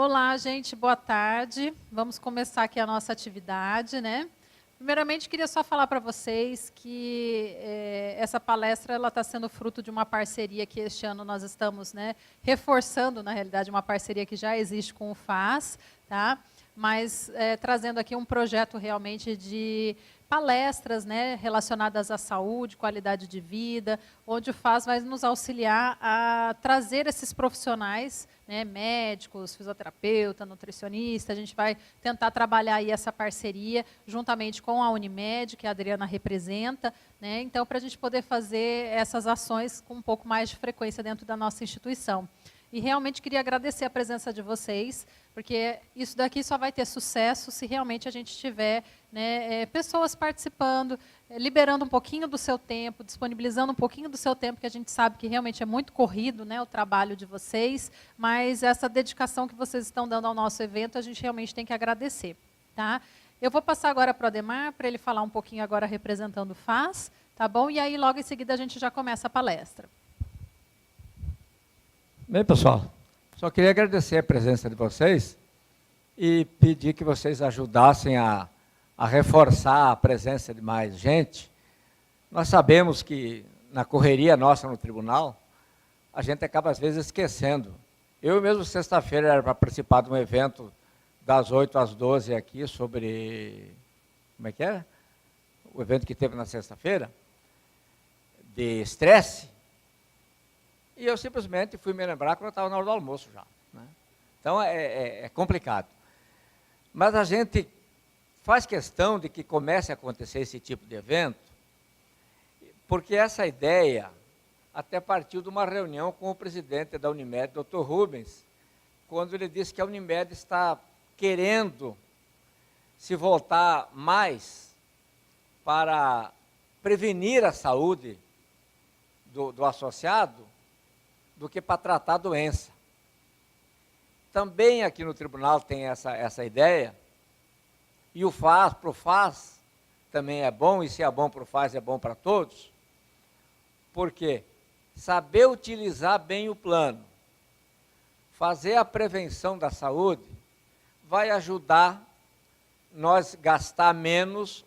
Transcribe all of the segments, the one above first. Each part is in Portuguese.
Olá, gente, boa tarde. Vamos começar aqui a nossa atividade, né? Primeiramente, queria só falar para vocês que essa palestra está sendo fruto de uma parceria que este ano nós estamos, né, reforçando, na realidade, uma parceria que já existe com o FAS, tá? Mas trazendo aqui um projeto realmente de palestras, né, relacionadas à saúde, qualidade de vida, onde o FAS vai nos auxiliar a trazer esses profissionais, né, médicos, fisioterapeuta, nutricionista. A gente vai tentar trabalhar aí essa parceria juntamente com a Unimed, que a Adriana representa, né, então para a gente poder fazer essas ações com um pouco mais de frequência dentro da nossa instituição. E realmente queria agradecer a presença de vocês, porque isso daqui só vai ter sucesso se realmente a gente tiver, né, pessoas participando, liberando um pouquinho do seu tempo, disponibilizando um pouquinho do seu tempo, que a gente sabe que realmente é muito corrido, né, o trabalho de vocês, mas essa dedicação que vocês estão dando ao nosso evento, a gente realmente tem que agradecer. Tá? Eu vou passar agora para o Ademar, para ele falar um pouquinho agora representando o FAS, tá bom? E aí logo em seguida a gente já começa a palestra. Bem, pessoal, só queria agradecer a presença de vocês e pedir que vocês ajudassem a reforçar a presença de mais gente. Nós sabemos que na correria nossa no tribunal, a gente acaba às vezes esquecendo. Eu mesmo, sexta-feira, era para participar de um evento das 8 às 12 aqui sobre... Como é que era? O evento que teve na sexta-feira, de estresse. E eu simplesmente fui me lembrar quando eu estava na hora do almoço já. Né? Então, é complicado. Mas a gente faz questão de que comece a acontecer esse tipo de evento, porque essa ideia até partiu de uma reunião com o presidente da Unimed, Dr. Rubens, quando ele disse que a Unimed está querendo se voltar mais para prevenir a saúde do associado, do que para tratar a doença. Também aqui no tribunal tem essa ideia, e o FAS, para o FAS, também é bom, e se é bom para o FAS, é bom para todos, porque saber utilizar bem o plano, fazer a prevenção da saúde, vai ajudar nós gastar menos,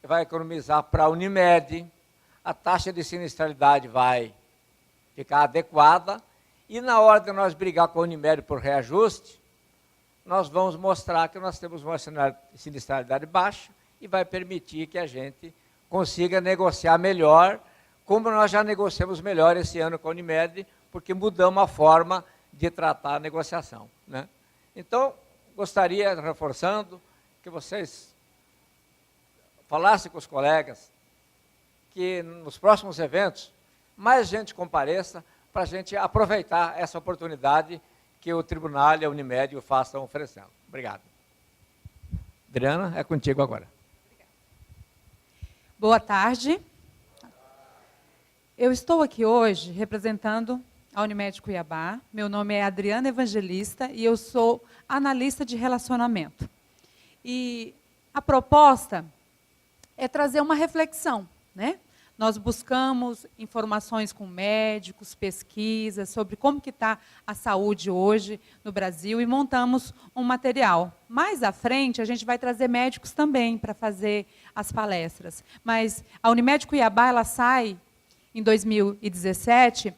vai economizar para a Unimed, a taxa de sinistralidade vai ficar adequada, e na hora de nós brigar com a Unimed por reajuste, nós vamos mostrar que nós temos uma sinistralidade baixa e vai permitir que a gente consiga negociar melhor, como nós já negociamos melhor esse ano com a Unimed, porque mudamos a forma de tratar a negociação. Né? Então, gostaria, reforçando, que vocês falassem com os colegas que nos próximos eventos mais gente compareça para a gente aproveitar essa oportunidade que o Tribunal e a Unimed e o FAS estão oferecendo. Obrigado. Adriana, é contigo agora. Boa tarde. Eu estou aqui hoje representando a Unimed Cuiabá. Meu nome é Adriana Evangelista e eu sou analista de relacionamento. E a proposta é trazer uma reflexão, né? Nós buscamos informações com médicos, pesquisas sobre como que está a saúde hoje no Brasil e montamos um material. Mais à frente, a gente vai trazer médicos também para fazer as palestras. Mas a Unimed Cuiabá, ela sai em 2017,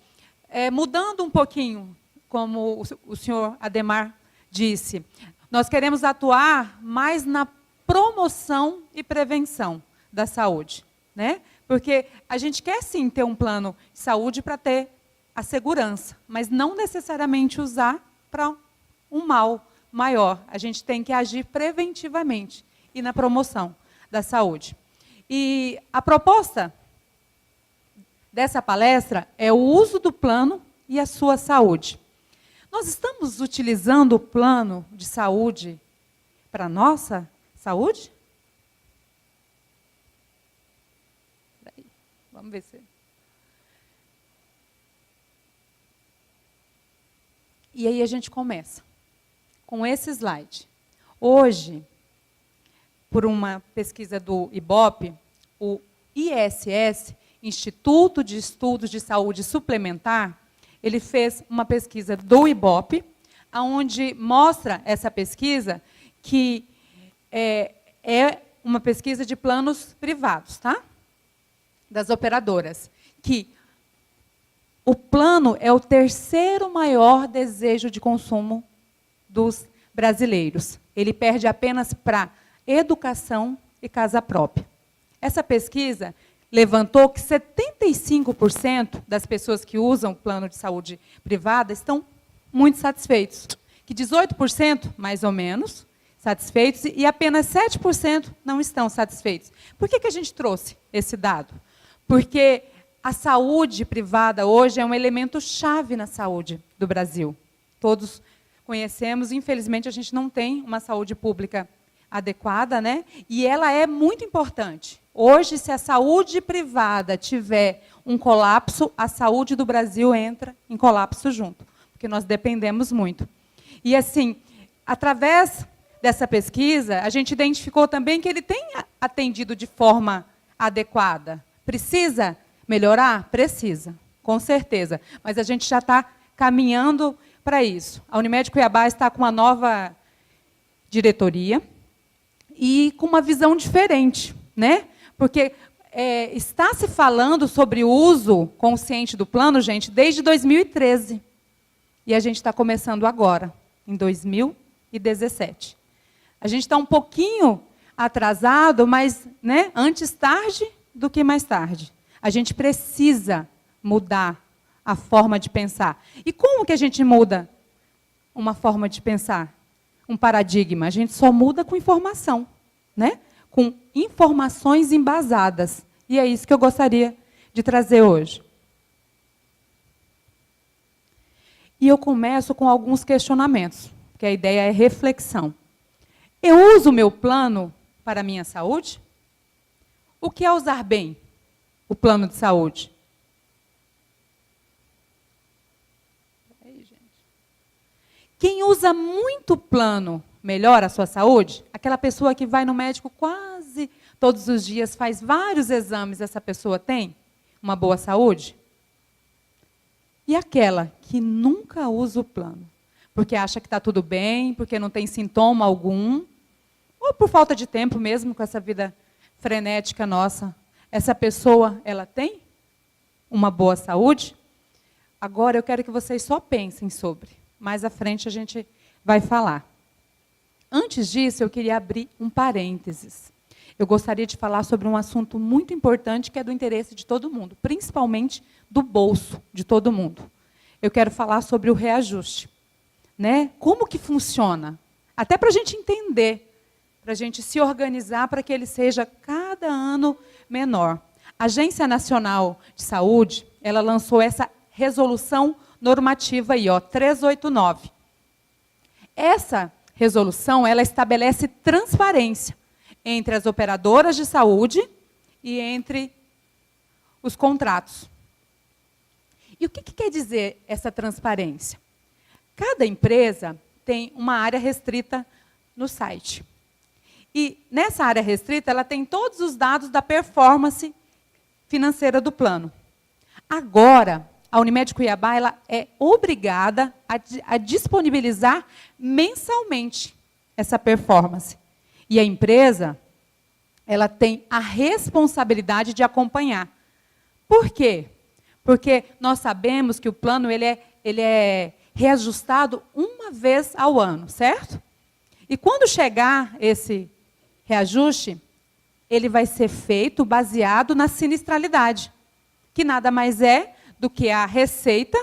mudando um pouquinho, como o senhor Ademar disse. Nós queremos atuar mais na promoção e prevenção da saúde, né? Porque a gente quer, sim, ter um plano de saúde para ter a segurança, mas não necessariamente usar para um mal maior. A gente tem que agir preventivamente e na promoção da saúde. E a proposta dessa palestra é o uso do plano e a sua saúde. Nós estamos utilizando o plano de saúde para a nossa saúde? Vamos ver se... E aí a gente começa com esse slide. Hoje, por uma pesquisa do IBOP, o ISS, Instituto de Estudos de Saúde Suplementar, ele fez uma pesquisa do IBOP, onde mostra essa pesquisa que é uma pesquisa de planos privados, tá? Das operadoras, que o plano é o terceiro maior desejo de consumo dos brasileiros. Ele perde apenas para educação e casa própria. Essa pesquisa levantou que 75% das pessoas que usam o plano de saúde privada estão muito satisfeitos, que 18%, mais ou menos, satisfeitos, e apenas 7% não estão satisfeitos. Por que a gente trouxe esse dado? Porque a saúde privada hoje é um elemento chave na saúde do Brasil. Todos conhecemos, infelizmente, a gente não tem uma saúde pública adequada, né? E ela é muito importante. Hoje, se a saúde privada tiver um colapso, a saúde do Brasil entra em colapso junto, porque nós dependemos muito. E, assim, através dessa pesquisa, a gente identificou também que ele tem atendido de forma adequada. Precisa melhorar? Precisa, com certeza. Mas a gente já está caminhando para isso. A Unimed Cuiabá está com uma nova diretoria e com uma visão diferente, né? Porque está se falando sobre o uso consciente do plano, gente, desde 2013. E a gente está começando agora, em 2017. A gente está um pouquinho atrasado, mas, né, antes tarde do que mais tarde. A gente precisa mudar a forma de pensar. E como que a gente muda uma forma de pensar? Um paradigma. A gente só muda com informação, né? Com informações embasadas. E é isso que eu gostaria de trazer hoje. E eu começo com alguns questionamentos, porque a ideia é reflexão. Eu uso o meu plano para a minha saúde? O que é usar bem o plano de saúde? Quem usa muito plano melhora a sua saúde? Aquela pessoa que vai no médico quase todos os dias, faz vários exames, essa pessoa tem uma boa saúde? E aquela que nunca usa o plano, porque acha que está tudo bem, porque não tem sintoma algum, ou por falta de tempo mesmo, com essa vida frenética nossa, essa pessoa, ela tem uma boa saúde? Agora eu quero que vocês só pensem sobre. Mais à frente a gente vai falar. Antes disso, eu queria abrir um parênteses. Eu gostaria de falar sobre um assunto muito importante que é do interesse de todo mundo, principalmente do bolso de todo mundo. Eu quero falar sobre o reajuste, né? Como que funciona? Até para a gente entender, para a gente se organizar para que ele seja cada ano menor. A Agência Nacional de Saúde, ela lançou essa resolução normativa aí, ó, 389. Essa resolução, ela estabelece transparência entre as operadoras de saúde e entre os contratos. E o que quer dizer essa transparência? Cada empresa tem uma área restrita no site. E nessa área restrita, ela tem todos os dados da performance financeira do plano. Agora, a Unimed Cuiabá ela é obrigada a disponibilizar mensalmente essa performance. E a empresa ela tem a responsabilidade de acompanhar. Por quê? Porque nós sabemos que o plano ele é reajustado uma vez ao ano, certo? E quando chegar esse reajuste, ele vai ser feito baseado na sinistralidade, que nada mais é do que a receita,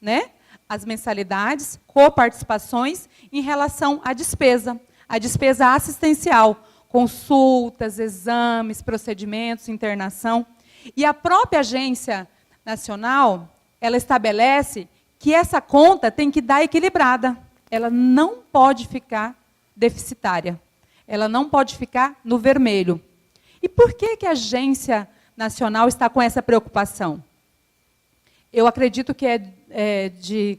né, as mensalidades, coparticipações em relação à despesa assistencial, consultas, exames, procedimentos, internação. E a própria Agência Nacional, ela estabelece que essa conta tem que dar equilibrada. Ela não pode ficar deficitária. Ela não pode ficar no vermelho. E por que a Agência Nacional está com essa preocupação? Eu acredito que é de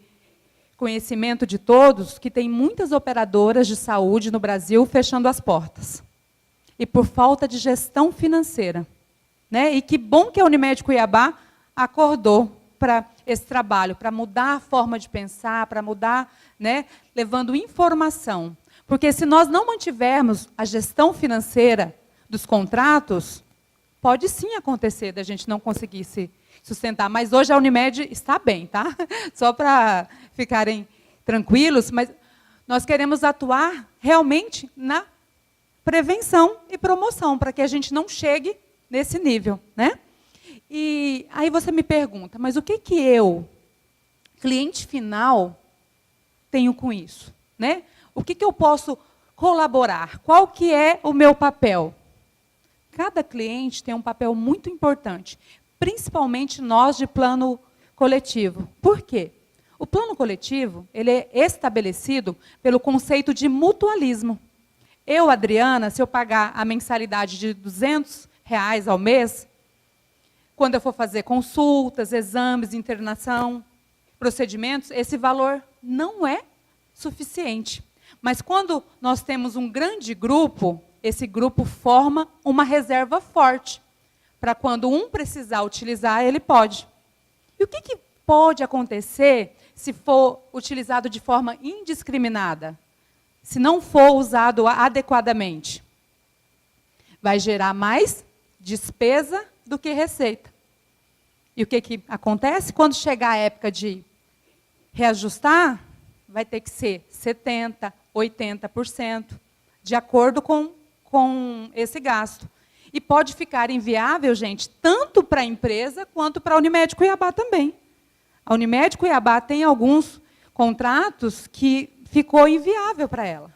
conhecimento de todos que tem muitas operadoras de saúde no Brasil fechando as portas. E por falta de gestão financeira. Né? E que bom que a Unimed Cuiabá acordou para esse trabalho, para mudar a forma de pensar, para mudar, né, levando informação. Porque se nós não mantivermos a gestão financeira dos contratos, pode sim acontecer da gente não conseguir se sustentar. Mas hoje a Unimed está bem, tá? Só para ficarem tranquilos, mas nós queremos atuar realmente na prevenção e promoção, para que a gente não chegue nesse nível, né? E aí você me pergunta, mas o que eu, cliente final, tenho com isso, né? O que eu posso colaborar? Qual que é o meu papel? Cada cliente tem um papel muito importante, principalmente nós de plano coletivo. Por quê? O plano coletivo, ele é estabelecido pelo conceito de mutualismo. Eu, Adriana, se eu pagar a mensalidade de R$200 ao mês, quando eu for fazer consultas, exames, internação, procedimentos, esse valor não é suficiente. Mas quando nós temos um grande grupo, esse grupo forma uma reserva forte, para quando um precisar utilizar, ele pode. E o que pode acontecer se for utilizado de forma indiscriminada? Se não for usado adequadamente? Vai gerar mais despesa do que receita. E o que acontece? Quando chegar a época de reajustar, vai ter que ser 70%, 80%, de acordo com esse gasto. E pode ficar inviável, gente, tanto para a empresa quanto para a Unimed Cuiabá também. A Unimed Cuiabá tem alguns contratos que ficou inviável para ela,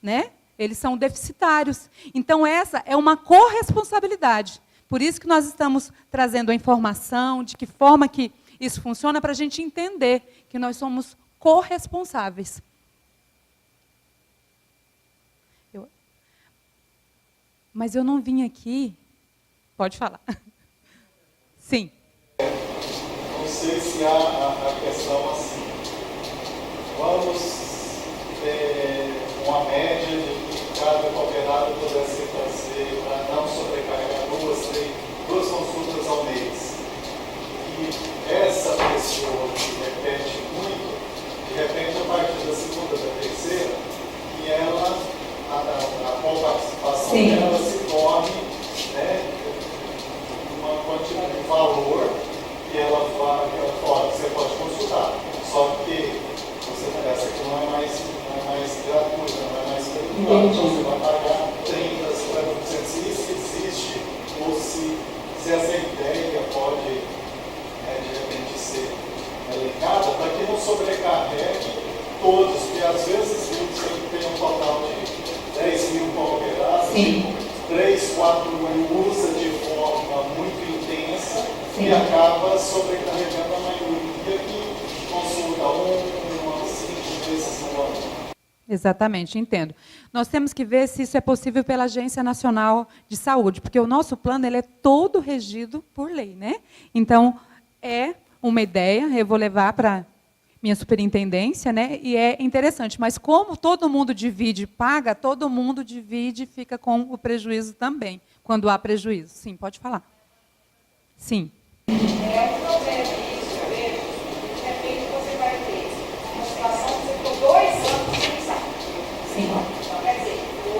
né? Eles são deficitários. Então, essa é uma corresponsabilidade. Por isso que nós estamos trazendo a informação, de que forma que isso funciona, para a gente entender que nós somos corresponsáveis. Mas eu não vim aqui... Pode falar. Sim. Não sei se há a questão assim. Vamos ter uma média de que cada cooperado pudesse fazer, para não sobrecarregar duas consultas ao mês. E essa pessoa que repete muito, de repente, a partir da segunda, da terceira, que ela, a participação dela se torne, né, uma quantidade de valor que ela fala, você pode consultar. Só que essa aqui não é mais gratuita, não é mais gratuita. Então você vai pagar 30, 50%. Se isso existe, ou se essa ideia pode, de repente, ser elencada, para que não sobrecarregue todos, porque às vezes você tem um total de 10 mil cooperados, 3, 4 mil usa de forma muito intensa. Sim. E acaba sobrecarregando a maioria que consulta umas 5 vezes no ano. Exatamente, entendo. Nós temos que ver se isso é possível pela Agência Nacional de Saúde, porque o nosso plano ele é todo regido por lei, né? Então, é uma ideia, eu vou levar para minha superintendência, né? E é interessante, mas como todo mundo divide e paga, todo mundo divide e fica com o prejuízo também, quando há prejuízo. Sim, pode falar. Sim. É um problema isso, eu vejo, de repente você vai ter uma situação que você ficou 2 anos sem usar. Sim. Então, quer dizer, o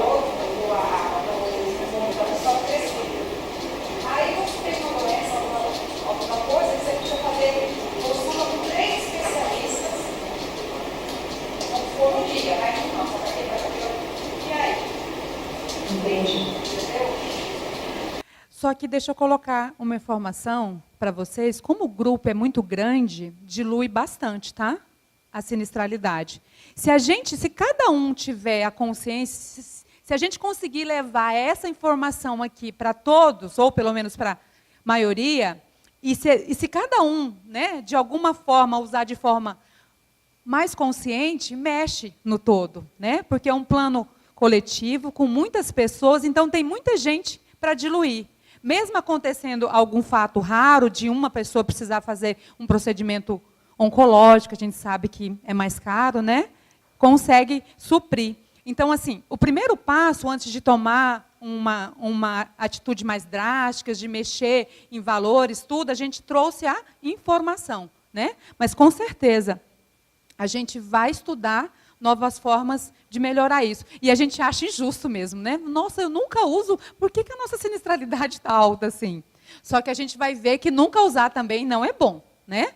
montante só cresceu. Aí você tem uma doença, alguma coisa, que você precisa fazer consulta com 3 especialistas, como for um dia, vai não, só para quem vai fazer. E aí? Entendi. Entendeu? Só que deixa eu colocar uma informação para vocês. Como o grupo é muito grande, dilui bastante, tá? A sinistralidade. Se cada um tiver a consciência, se a gente conseguir levar essa informação aqui para todos, ou pelo menos para a maioria, e se cada um, né, de alguma forma, usar de forma mais consciente, mexe no todo, né? Porque é um plano coletivo, com muitas pessoas, então tem muita gente para diluir. Mesmo acontecendo algum fato raro de uma pessoa precisar fazer um procedimento oncológico, a gente sabe que é mais caro, né? Consegue suprir. Então, assim, o primeiro passo, antes de tomar uma atitude mais drástica, de mexer em valores, tudo, a gente trouxe a informação, né? Mas, com certeza, a gente vai estudar novas formas de melhorar isso. E a gente acha injusto mesmo, né? Nossa, eu nunca uso, por que a nossa sinistralidade está alta assim? Só que a gente vai ver que nunca usar também não é bom, né?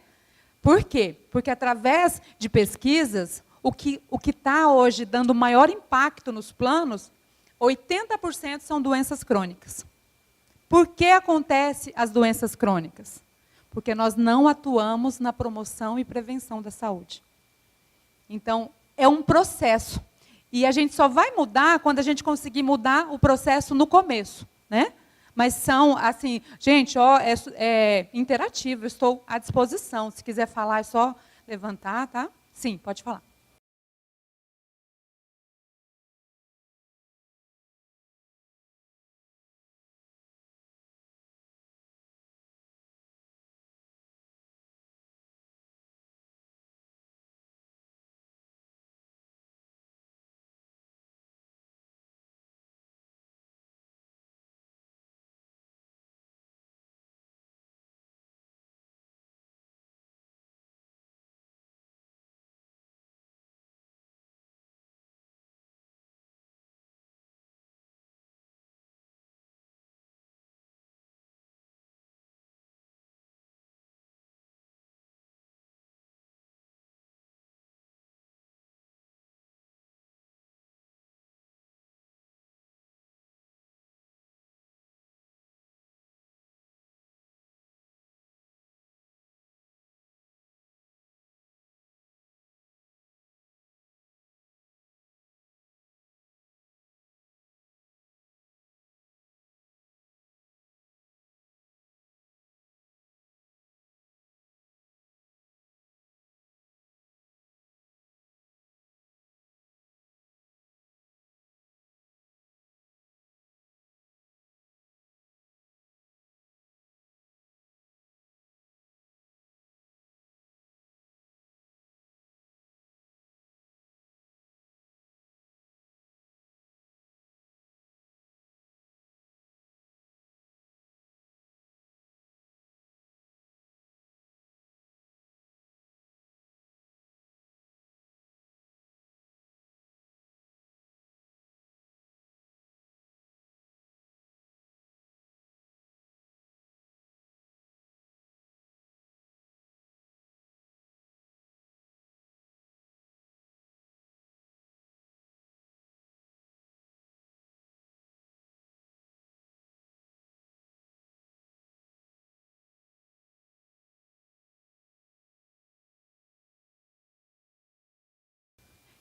Por quê? Porque através de pesquisas, o que está hoje dando maior impacto nos planos, 80% são doenças crônicas. Por que acontecem as doenças crônicas? Porque nós não atuamos na promoção e prevenção da saúde. Então, é um processo. E a gente só vai mudar quando a gente conseguir mudar o processo no começo, né? Mas são, assim, gente, ó, é interativo, eu estou à disposição. Se quiser falar, é só levantar, tá? Sim, pode falar.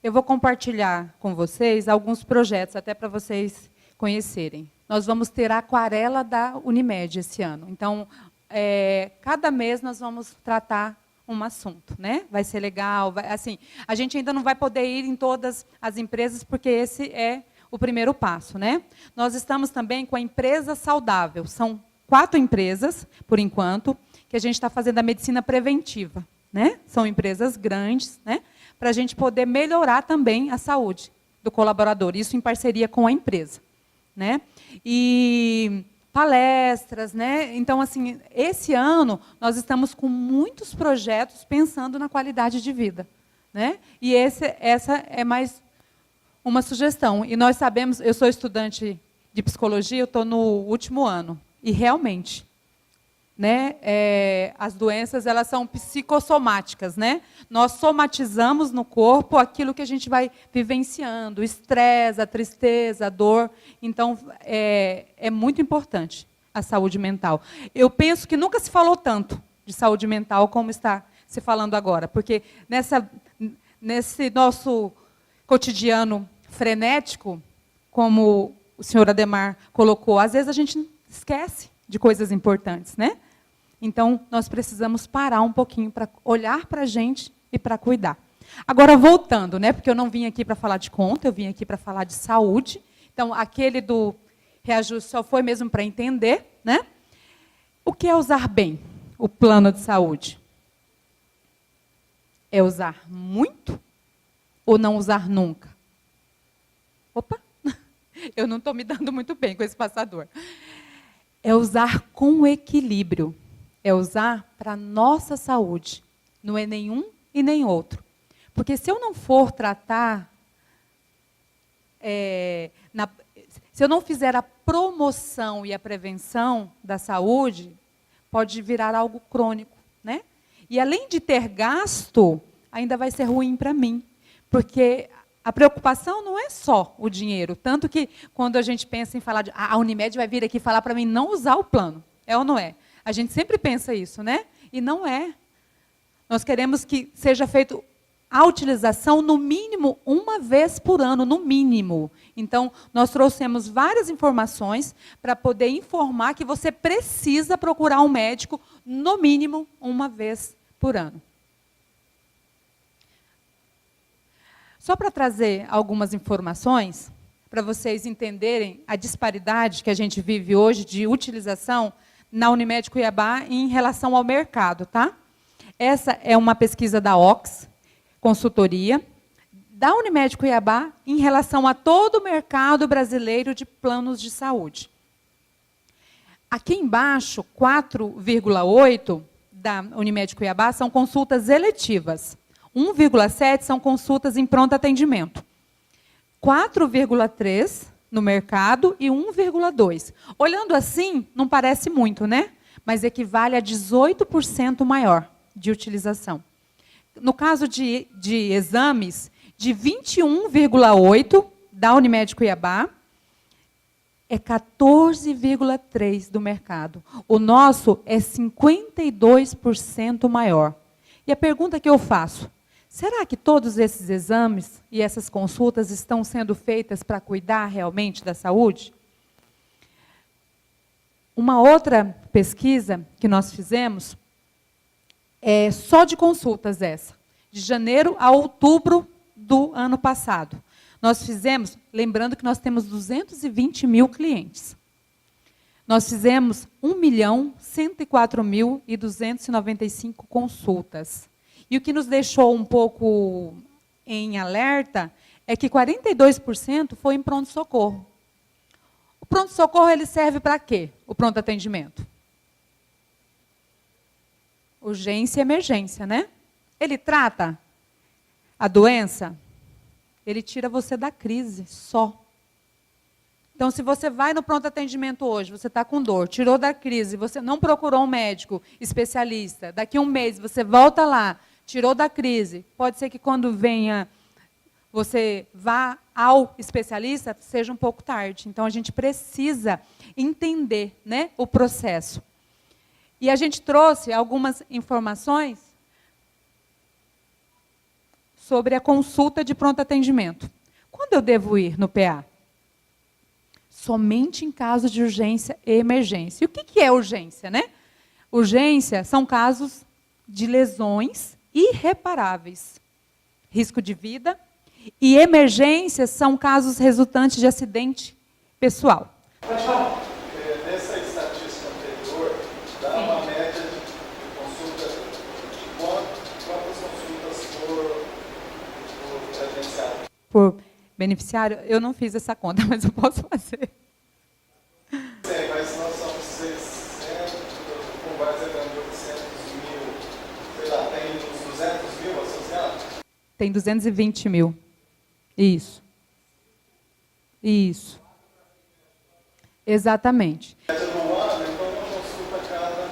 Eu vou compartilhar com vocês alguns projetos, até para vocês conhecerem. Nós vamos ter a aquarela da Unimed esse ano. Então, cada mês nós vamos tratar um assunto, né? Vai ser legal. Assim, a gente ainda não vai poder ir em todas as empresas, porque esse é o primeiro passo, né? Nós estamos também com a empresa saudável. São 4 empresas, por enquanto, que a gente está fazendo a medicina preventiva, né? São empresas grandes, né? Para a gente poder melhorar também a saúde do colaborador, isso em parceria com a empresa, né? E palestras, né? Então, assim, esse ano nós estamos com muitos projetos pensando na qualidade de vida, né? E essa é mais uma sugestão. E nós sabemos, eu sou estudante de psicologia, eu estou no último ano, e realmente, né, as doenças, elas são psicossomáticas, né? Nós somatizamos no corpo aquilo que a gente vai vivenciando, o estresse, a tristeza, a dor. Então, é muito importante a saúde mental. Eu penso que nunca se falou tanto de saúde mental como está se falando agora, porque nesse nosso cotidiano frenético, como o senhor Ademar colocou, às vezes a gente esquece de coisas importantes, né? Então, nós precisamos parar um pouquinho para olhar para a gente e para cuidar. Agora, voltando, né, porque eu não vim aqui para falar de conta, eu vim aqui para falar de saúde. Então, aquele do reajuste só foi mesmo para entender, né? O que é usar bem o plano de saúde? É usar muito ou não usar nunca? Opa, eu não estou me dando muito bem com esse passador. É usar com equilíbrio. É usar para a nossa saúde Não é nenhum e nem outro. Porque se eu não for tratar, se eu não fizer a promoção e a prevenção da saúde, pode virar algo crônico, né? E além de ter gasto, ainda vai ser ruim para mim. Porque a preocupação não é só o dinheiro. Tanto que quando a gente pensa em falar a Unimed vai vir aqui falar para mim não usar o plano. É ou não é? A gente sempre pensa isso, né? E não é. Nós queremos que seja feito a utilização no mínimo uma vez por ano, no mínimo. Então, nós trouxemos várias informações para poder informar que você precisa procurar um médico no mínimo uma vez por ano. Só para trazer algumas informações, para vocês entenderem a disparidade que a gente vive hoje de utilização na Unimed Cuiabá em relação ao mercado, tá? Essa é uma pesquisa da Ox, consultoria, da Unimed Cuiabá em relação a todo o mercado brasileiro de planos de saúde. Aqui embaixo, 4,8 da Unimed Cuiabá são consultas eletivas. 1,7 são consultas em pronto atendimento. 4,3 no mercado e 1,2. Olhando assim, não parece muito, né? Mas equivale a 18% maior de utilização. No caso de exames, de 21,8 da Unimed Cuiabá, é 14,3 do mercado. O nosso é 52% maior. E a pergunta que eu faço, será que todos esses exames e essas consultas estão sendo feitas para cuidar realmente da saúde? Uma outra pesquisa que nós fizemos, é só de consultas essa, de janeiro a outubro do ano passado. Nós fizemos, lembrando que nós temos 220 mil clientes. Nós fizemos 1.104.295 consultas. E o que nos deixou um pouco em alerta é que 42% foi em pronto-socorro. O pronto-socorro ele serve para quê? O pronto-atendimento. Urgência e emergência, né? Ele trata a doença, ele tira você da crise, só. Então, se você vai no pronto-atendimento hoje, você está com dor, tirou da crise, você não procurou um médico especialista, daqui a um mês você volta lá, tirou da crise, pode ser que quando venha, você vá ao especialista, seja um pouco tarde. Então, a gente precisa entender, né, o processo. E a gente trouxe algumas informações sobre a consulta de pronto atendimento. Quando eu devo ir no PA? Somente em caso de urgência e emergência. E o que é urgência, né? Urgência são casos de lesões irreparáveis, risco de vida, e emergências são casos resultantes de acidente pessoal. Nessa estatística anterior, dá uma média de consulta, quantas consultas por beneficiário? Por beneficiário, eu não fiz essa conta, mas eu posso fazer. Sim, mas nós somos 600, com base em 800 mil, sei lá, tem uns 200 mil associados? Tem 220 mil. Isso. Isso. Exatamente. Média do ano, então uma consulta a cada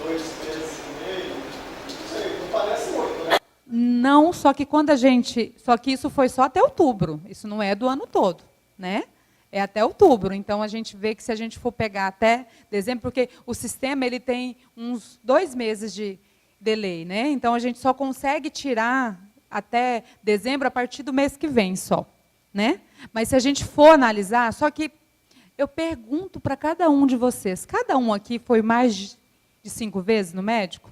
2 meses e meio, não sei, não parece muito, né? Não, só que quando a gente... Só que isso foi só até outubro. Isso não é do ano todo, né? É até outubro. Então, a gente vê que se a gente for pegar até dezembro, porque o sistema ele tem uns 2 meses de delay, né? Então, a gente só consegue tirar até dezembro a partir do mês que vem só, né? Mas se a gente for analisar, só que eu pergunto para cada um de vocês, cada um aqui foi mais de 5 vezes no médico?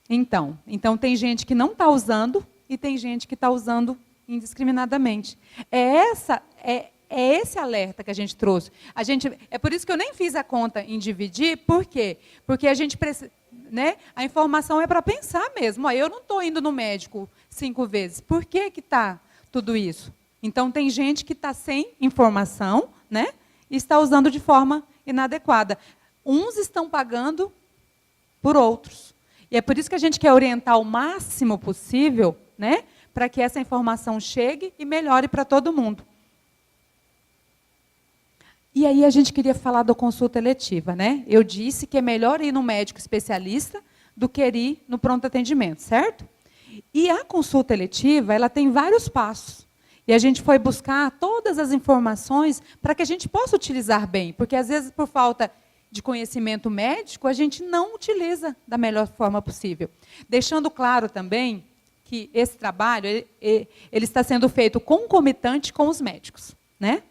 Então tem gente que não está usando e tem gente que está usando indiscriminadamente. É esse alerta que a gente trouxe. É por isso que eu nem fiz a conta em dividir, por quê? Porque a gente precisa, né? A informação é para pensar mesmo. Eu não estou indo no médico 5 vezes. Por que está tudo isso? Então, tem gente que está sem informação, né? E está usando de forma inadequada. Uns estão pagando por outros. E é por isso que a gente quer orientar o máximo possível, né, para que essa informação chegue e melhore para todo mundo. E aí a gente queria falar da consulta eletiva, né? Eu disse que é melhor ir no médico especialista do que ir no pronto atendimento, certo? E a consulta eletiva, ela tem vários passos. E a gente foi buscar todas as informações para que a gente possa utilizar bem, porque às vezes por falta de conhecimento médico, a gente não utiliza da melhor forma possível. Deixando claro também que esse trabalho ele está sendo feito concomitante com os médicos, né?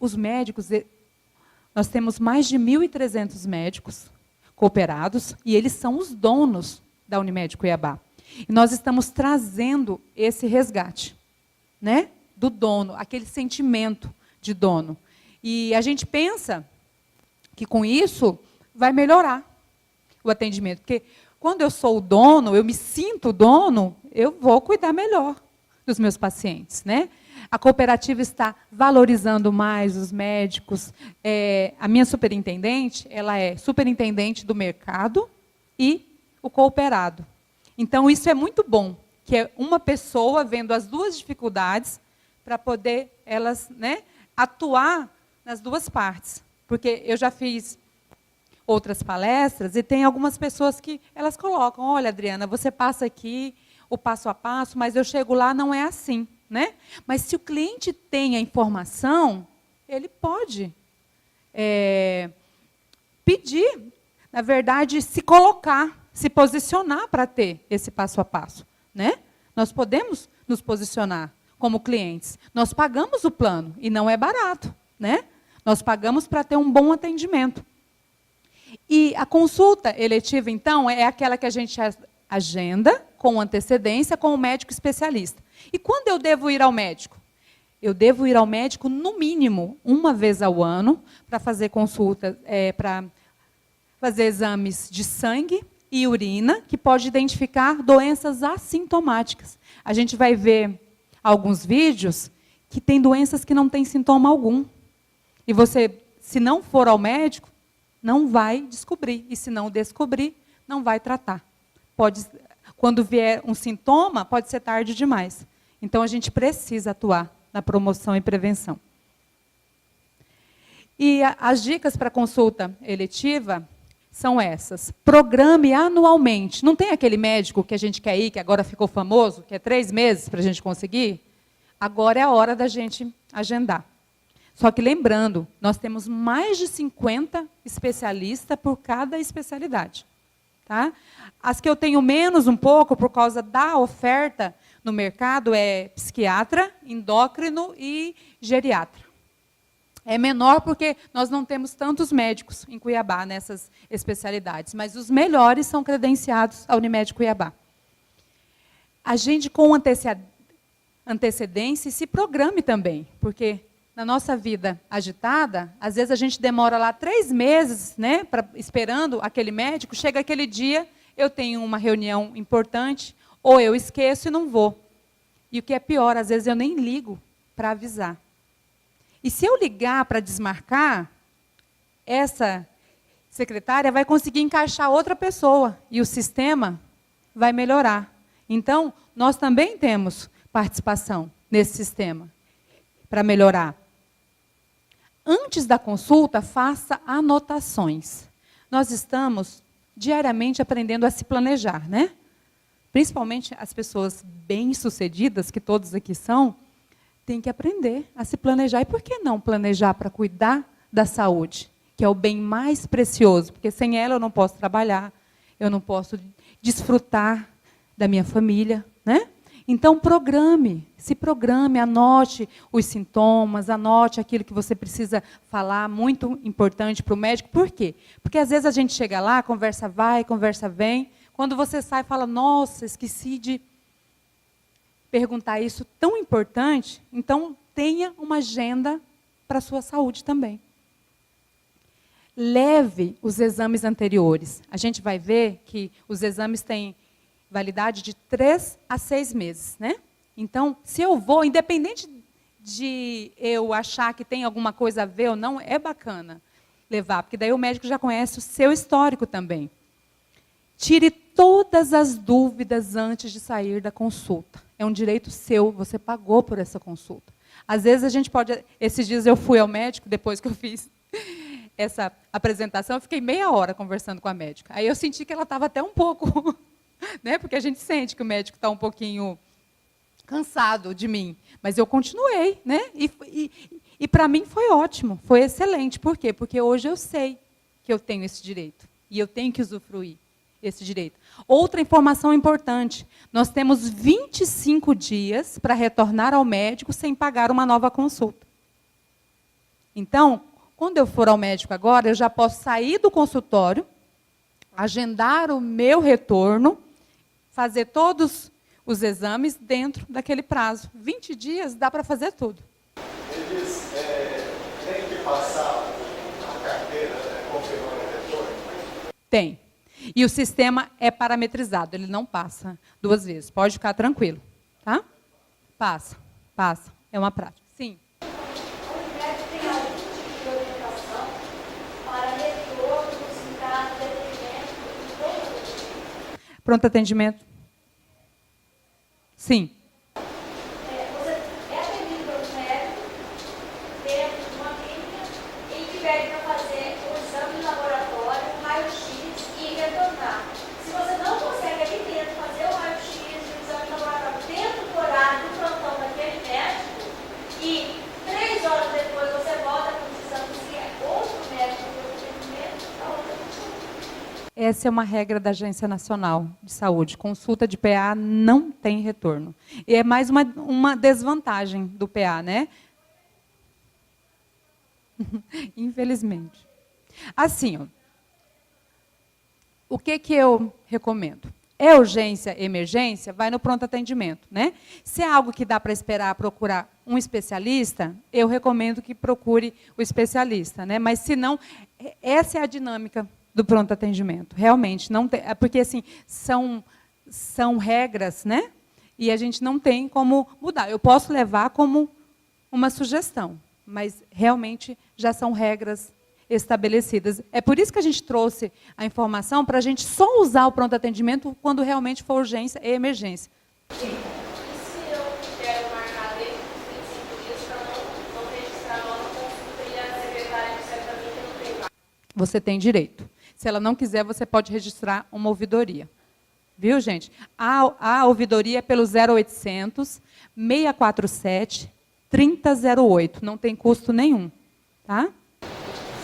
Os médicos, nós temos mais de 1.300 médicos cooperados e eles são os donos da Unimed Cuiabá. E nós estamos trazendo esse resgate, né, do dono, aquele sentimento de dono. E a gente pensa que com isso vai melhorar o atendimento, porque quando eu sou o dono, eu me sinto dono, eu vou cuidar melhor dos meus pacientes, né? A cooperativa está valorizando mais os médicos. A minha superintendente, ela é superintendente do mercado e o cooperado. Então, isso é muito bom, que é uma pessoa vendo as duas dificuldades para poder elas, né, atuar nas duas partes. Porque eu já fiz outras palestras e tem algumas pessoas que elas colocam, olha, Adriana, você passa aqui o passo a passo, mas eu chego lá, não é assim. Né? Mas se o cliente tem a informação, ele pode pedir, na verdade, se colocar, se posicionar para ter esse passo a passo. Né? Nós podemos nos posicionar como clientes. Nós pagamos o plano, e não é barato. Né? Nós pagamos para ter um bom atendimento. E a consulta eletiva, então, é aquela que a gente agenda com antecedência com o médico especialista. E quando eu devo ir ao médico? Eu devo ir ao médico, no mínimo, uma vez ao ano, para fazer consulta, para fazer exames de sangue e urina, que pode identificar doenças assintomáticas. A gente vai ver alguns vídeos que tem doenças que não têm sintoma algum. E você, se não for ao médico, não vai descobrir. E se não descobrir, não vai tratar. Quando vier um sintoma, pode ser tarde demais. Então, a gente precisa atuar na promoção e prevenção. E as dicas para consulta eletiva são essas. Programe anualmente. Não tem aquele médico que a gente quer ir, que agora ficou famoso, que é 3 meses para a gente conseguir? Agora é a hora da gente agendar. Só que lembrando, nós temos mais de 50 especialistas por cada especialidade. Tá? As que eu tenho menos um pouco, por causa da oferta no mercado, é psiquiatra, endócrino e geriatra. É menor porque nós não temos tantos médicos em Cuiabá nessas especialidades, mas os melhores são credenciados à Unimed Cuiabá. Agende com antecedência e se programe também, porque na nossa vida agitada, às vezes a gente demora lá 3 meses, né, esperando aquele médico, chega aquele dia, eu tenho uma reunião importante, ou eu esqueço e não vou. E o que é pior, às vezes eu nem ligo para avisar. E se eu ligar para desmarcar, essa secretária vai conseguir encaixar outra pessoa, e o sistema vai melhorar. Então, nós também temos participação nesse sistema para melhorar. Antes da consulta, faça anotações. Nós estamos diariamente aprendendo a se planejar, né? Principalmente as pessoas bem-sucedidas, que todos aqui são, têm que aprender a se planejar. E por que não planejar para cuidar da saúde, que é o bem mais precioso? Porque sem ela eu não posso trabalhar, eu não posso desfrutar da minha família, né? Então, se programe, anote os sintomas, anote aquilo que você precisa falar, muito importante para o médico. Por quê? Porque às vezes a gente chega lá, conversa vai, conversa vem, quando você sai, fala, nossa, esqueci de perguntar isso tão importante. Então, tenha uma agenda para a sua saúde também. Leve os exames anteriores. A gente vai ver que os exames têm validade de 3 a 6 meses, né? Então, se eu vou, independente de eu achar que tem alguma coisa a ver ou não, é bacana levar, porque daí o médico já conhece o seu histórico também. Tire todas as dúvidas antes de sair da consulta. É um direito seu, você pagou por essa consulta. Às vezes a gente pode... Esses dias eu fui ao médico, depois que eu fiz essa apresentação, eu fiquei meia hora conversando com a médica. Aí eu senti que ela estava até um pouco... né, porque a gente sente que o médico está um pouquinho cansado de mim. Mas eu continuei, né? E para mim foi ótimo, foi excelente. Por quê? Porque hoje eu sei que eu tenho esse direito. E eu tenho que usufruir esse direito. Outra informação importante, nós temos 25 dias para retornar ao médico sem pagar uma nova consulta. Então, quando eu for ao médico agora, eu já posso sair do consultório, agendar o meu retorno, fazer todos os exames dentro daquele prazo. 20 dias dá para fazer tudo. Eles têm que passar a carteira, confirmando o retorno? Tem. E o sistema é parametrizado, ele não passa 2 vezes. Pode ficar tranquilo, tá? Passa. É uma prática. Sim. O médico tem algum tipo de orientação para retornos em caso de atendimento? Pronto atendimento? Sim. Você é atendido pelo médico dentro de uma clínica e que pede para fazer o exame de laboratório, um raio-x e retornar. Se você não consegue ali dentro fazer o raio-x e o exame de laboratório dentro do horário do plantão daquele médico e 3 horas depois você volta precisando de outro médico para o atendimento, está outra pessoa. Essa é uma regra da Agência Nacional de Saúde. Consulta de PA não tem retorno. E é mais uma desvantagem do PA, né? Infelizmente. Assim, ó, o que eu recomendo? É urgência, emergência, vai no pronto atendimento, né? Se é algo que dá para esperar, procurar um especialista, eu recomendo que procure o especialista, né? Mas se não, essa é a dinâmica do pronto atendimento. Realmente não tem, porque assim são regras, né? E a gente não tem como mudar. Eu posso levar como uma sugestão, mas realmente já são regras estabelecidas. É por isso que a gente trouxe a informação para a gente só usar o pronto atendimento quando realmente for urgência e emergência. E se eu quero marcar dentro dos 25 dias para não registrar a nova consulta e a secretária disser para mim que eu não tenho mais? Você tem direito. Se ela não quiser, você pode registrar uma ouvidoria. Viu, gente? A ouvidoria é pelo 0800 647 3008. Não tem custo nenhum. Tá?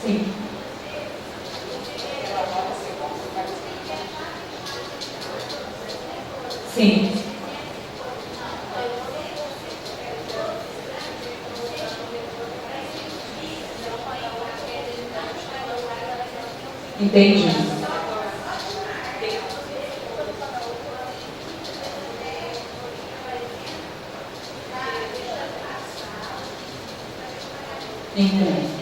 Sim. Sim. Entendi. Entendi.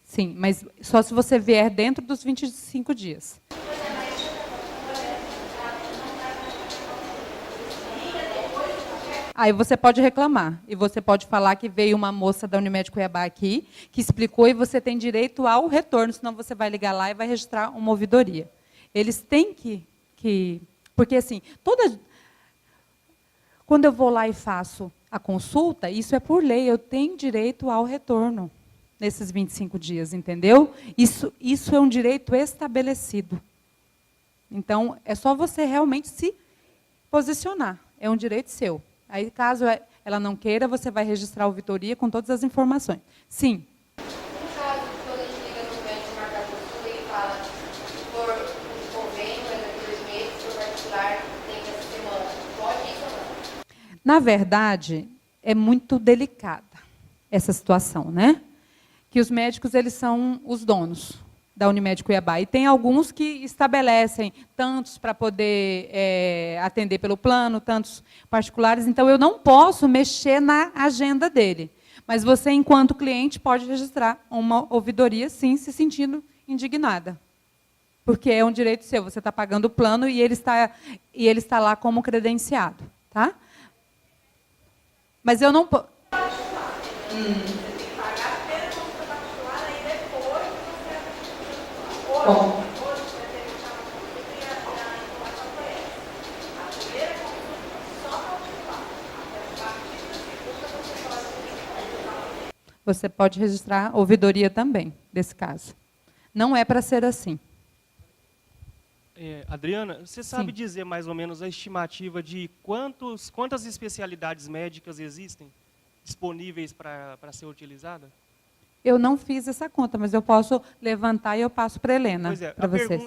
Sim, mas só se você vier dentro dos 25 dias. Aí você pode reclamar. E você pode falar que veio uma moça da Unimed Cuiabá aqui, que explicou, e você tem direito ao retorno, senão você vai ligar lá e vai registrar uma ouvidoria. Eles têm que porque assim, quando eu vou lá e faço a consulta, isso é por lei, eu tenho direito ao retorno nesses 25 dias, entendeu? Isso é um direito estabelecido. Então, é só você realmente se posicionar. É um direito seu. Aí, caso ela não queira, você vai registrar a ouvidoria com todas as informações. Sim. No caso, quando a gente liga no médico marcar a consulta e fala por um convênio, é daqui 2 meses, por particular, tem essa semana, pode isso ou não? Na verdade, é muito delicada essa situação, né? Que os médicos, eles são os donos da Unimed Cuiabá. E tem alguns que estabelecem tantos para poder atender pelo plano, tantos particulares. Então, eu não posso mexer na agenda dele. Mas você, enquanto cliente, pode registrar uma ouvidoria, sim, se sentindo indignada. Porque é um direito seu. Você está pagando o plano e ele está lá como credenciado. Tá? Mas eu não posso... Você tem que pagar a primeira consulta particular, aí depois você... Bom. Hoje você vai ter que chamar a consulta e a informação foi essa. A primeira consulta só particular. A partir da segunda você pode registrar. Você pode registrar ouvidoria também, desse caso. Não é para ser assim. Adriana, você sabe Sim. dizer mais ou menos a estimativa de quantas especialidades médicas existem disponíveis para ser utilizada? Eu não fiz essa conta, mas eu posso levantar e eu passo para a Helena, Pois é, para vocês.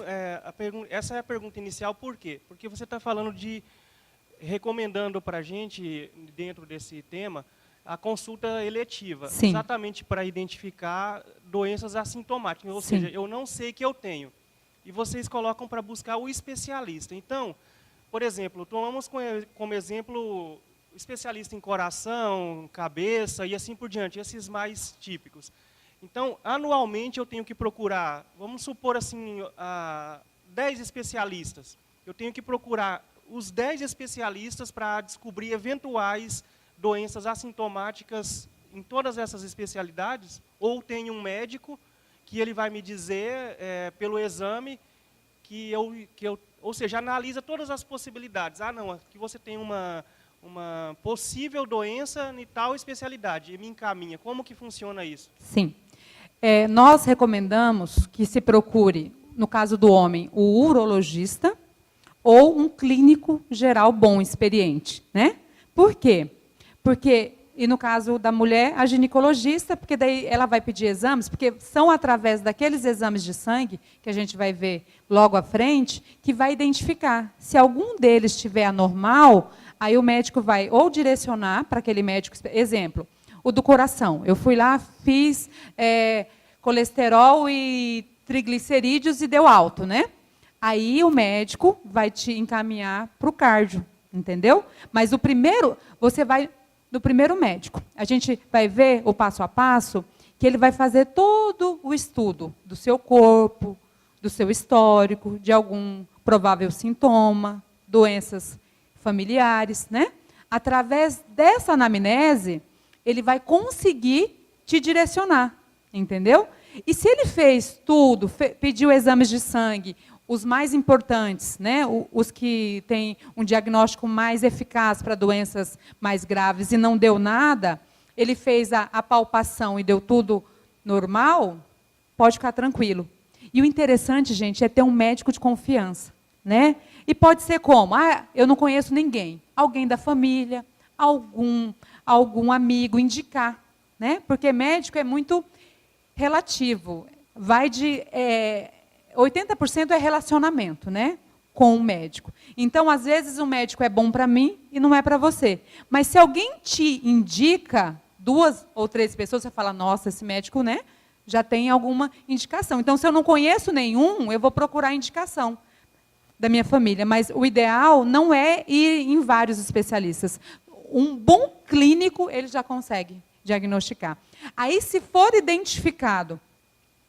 essa é a pergunta inicial, por quê? Porque você está falando recomendando para a gente, dentro desse tema, a consulta eletiva, Sim. exatamente para identificar doenças assintomáticas, ou Sim. seja, eu não sei que eu tenho. E vocês colocam para buscar o especialista. Então, por exemplo, tomamos como exemplo o especialista em coração, cabeça e assim por diante, esses mais típicos. Então, anualmente eu tenho que procurar, vamos supor assim, 10 especialistas. Eu tenho que procurar os 10 especialistas para descobrir eventuais doenças assintomáticas em todas essas especialidades, ou tem um médico que ele vai me dizer, pelo exame, ou seja, analisa todas as possibilidades. Ah, não, aqui você tem uma possível doença em tal especialidade, e me encaminha. Como que funciona isso? Sim. Nós recomendamos que se procure, no caso do homem, o urologista ou um clínico geral bom, experiente, né? Por quê? E no caso da mulher, a ginecologista, porque daí ela vai pedir exames, porque são através daqueles exames de sangue, que a gente vai ver logo à frente, que vai identificar. Se algum deles estiver anormal, aí o médico vai ou direcionar para aquele médico, exemplo, o do coração. Eu fui lá, fiz colesterol e triglicerídeos e deu alto, né? Aí o médico vai te encaminhar para o cardio, entendeu? Mas o primeiro, você vai do primeiro médico. A gente vai ver o passo a passo, que ele vai fazer todo o estudo do seu corpo, do seu histórico, de algum provável sintoma, doenças familiares, né? Através dessa anamnese, ele vai conseguir te direcionar, entendeu? E se ele fez tudo, pediu exames de sangue, os mais importantes, né, os que têm um diagnóstico mais eficaz para doenças mais graves e não deu nada, ele fez a palpação e deu tudo normal, pode ficar tranquilo. E o interessante, gente, é ter um médico de confiança, né? E pode ser como? Ah, eu não conheço ninguém. Alguém da família, algum amigo indicar, né? Porque médico é muito relativo. Vai de 80% é relacionamento, né, com o médico. Então, às vezes, o médico é bom para mim e não é para você. Mas se alguém te indica, 2 ou 3 pessoas, você fala, nossa, esse médico, né, já tem alguma indicação. Então, se eu não conheço nenhum, eu vou procurar indicação da minha família. Mas o ideal não é ir em vários especialistas. Um bom clínico, ele já consegue diagnosticar. Aí, se for identificado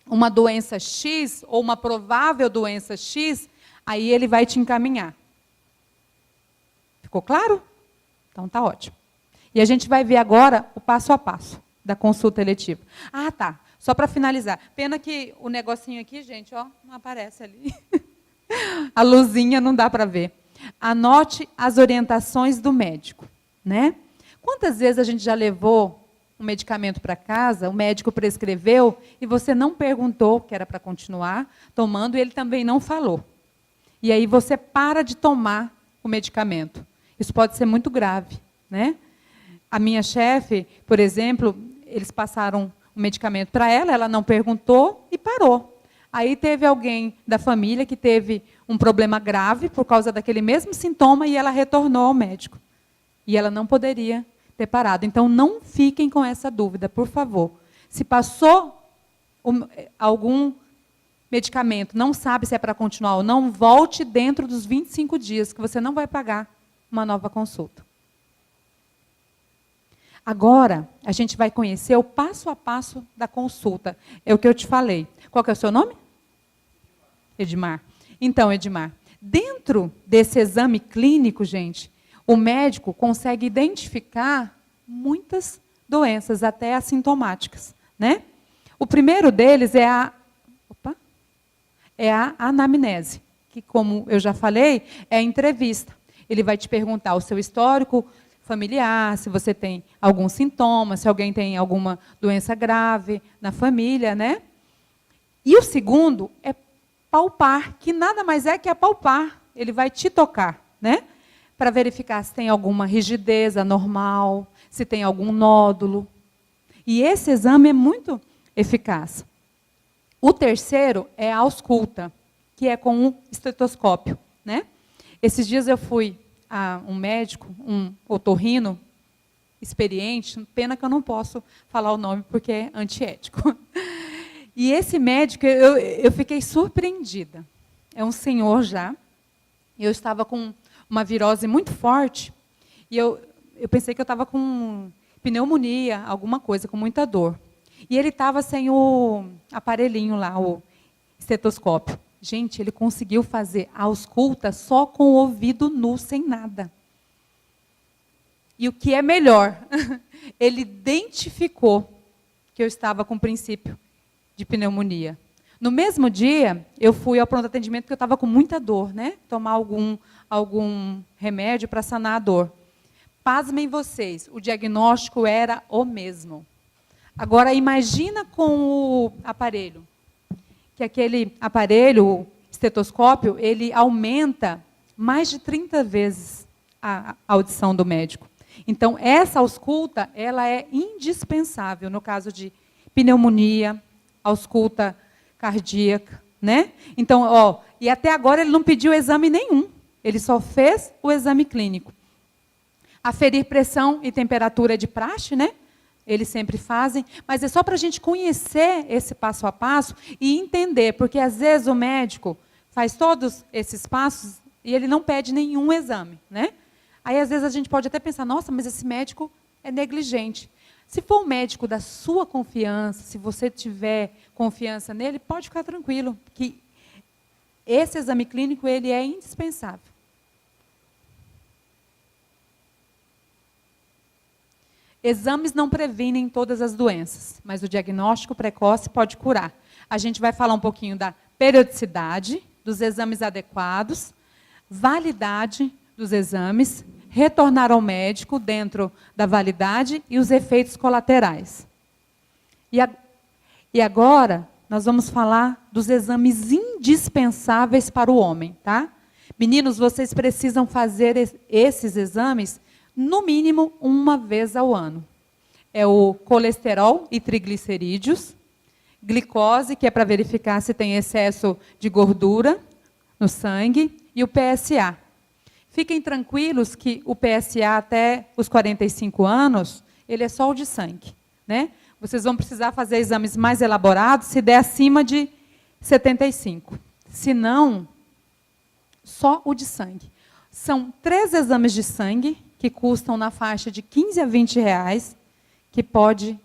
uma doença X, ou uma provável doença X, aí ele vai te encaminhar. Ficou claro? Então tá ótimo. E a gente vai ver agora o passo a passo da consulta eletiva. Ah, tá. Só para finalizar. Pena que o negocinho aqui, gente, ó, não aparece ali. A luzinha não dá para ver. Anote as orientações do médico, né? Quantas vezes a gente já levou um medicamento para casa, o médico prescreveu e você não perguntou que era para continuar tomando e ele também não falou. E aí você para de tomar o medicamento. Isso pode ser muito grave, né? A minha chefe, por exemplo, eles passaram um medicamento para ela, ela não perguntou e parou. Aí teve alguém da família que teve um problema grave por causa daquele mesmo sintoma e ela retornou ao médico. E ela não poderia ter parado. Então, não fiquem com essa dúvida, por favor. Se passou algum medicamento, não sabe se é para continuar ou não, volte dentro dos 25 dias, que você não vai pagar uma nova consulta. Agora, a gente vai conhecer o passo a passo da consulta. É o que eu te falei. Qual que é o seu nome? Edmar. Então, Edmar, dentro desse exame clínico, gente, o médico consegue identificar muitas doenças, até assintomáticas, né? O primeiro deles é a anamnese, que, como eu já falei, é a entrevista. Ele vai te perguntar o seu histórico familiar, se você tem algum sintoma, se alguém tem alguma doença grave na família, né? E o segundo é palpar, que nada mais é que apalpar. Ele vai te tocar, né? Para verificar se tem alguma rigidez anormal, se tem algum nódulo. E esse exame é muito eficaz. O terceiro é a ausculta, que é com um estetoscópio, né? Esses dias eu fui a um médico, um otorrino experiente, pena que eu não posso falar o nome porque é antiético. E esse médico, eu fiquei surpreendida. É um senhor já. Eu estava com uma virose muito forte e eu pensei que eu estava com pneumonia, alguma coisa, com muita dor. E ele estava sem o aparelhinho lá, o estetoscópio. Gente, ele conseguiu fazer a ausculta só com o ouvido nu, sem nada. E o que é melhor, ele identificou que eu estava com princípio de pneumonia. No mesmo dia, eu fui ao pronto atendimento porque eu estava com muita dor, né? Tomar algum remédio para sanar a dor. Pasmem vocês, o diagnóstico era o mesmo. Agora, imagina com o aparelho. Que aquele aparelho, o estetoscópio, ele aumenta mais de 30 vezes a audição do médico. Então, essa ausculta, ela é indispensável no caso de pneumonia, ausculta cardíaca, né? Então, e até agora ele não pediu exame nenhum. Ele só fez o exame clínico. Aferir pressão e temperatura de praxe, né? Eles sempre fazem, mas é só para a gente conhecer esse passo a passo e entender, porque às vezes o médico faz todos esses passos e ele não pede nenhum exame, né? Aí às vezes a gente pode até pensar, nossa, mas esse médico é negligente. Se for um médico da sua confiança, se você tiver confiança nele, pode ficar tranquilo, que esse exame clínico ele é indispensável. Exames não previnem todas as doenças, mas o diagnóstico precoce pode curar. A gente vai falar um pouquinho da periodicidade, dos exames adequados, validade dos exames, retornar ao médico dentro da validade e os efeitos colaterais. E agora, nós vamos falar dos exames indispensáveis para o homem, tá? Meninos, vocês precisam fazer esses exames no mínimo uma vez ao ano. É o colesterol e triglicerídeos, glicose, que é para verificar se tem excesso de gordura no sangue, e o PSA. Fiquem tranquilos que o PSA até os 45 anos, ele é só o de sangue, né? Vocês vão precisar fazer exames mais elaborados se der acima de 75. Se não, só o de sangue. São 3 exames de sangue que custam na faixa de 15 a 20 reais, que pode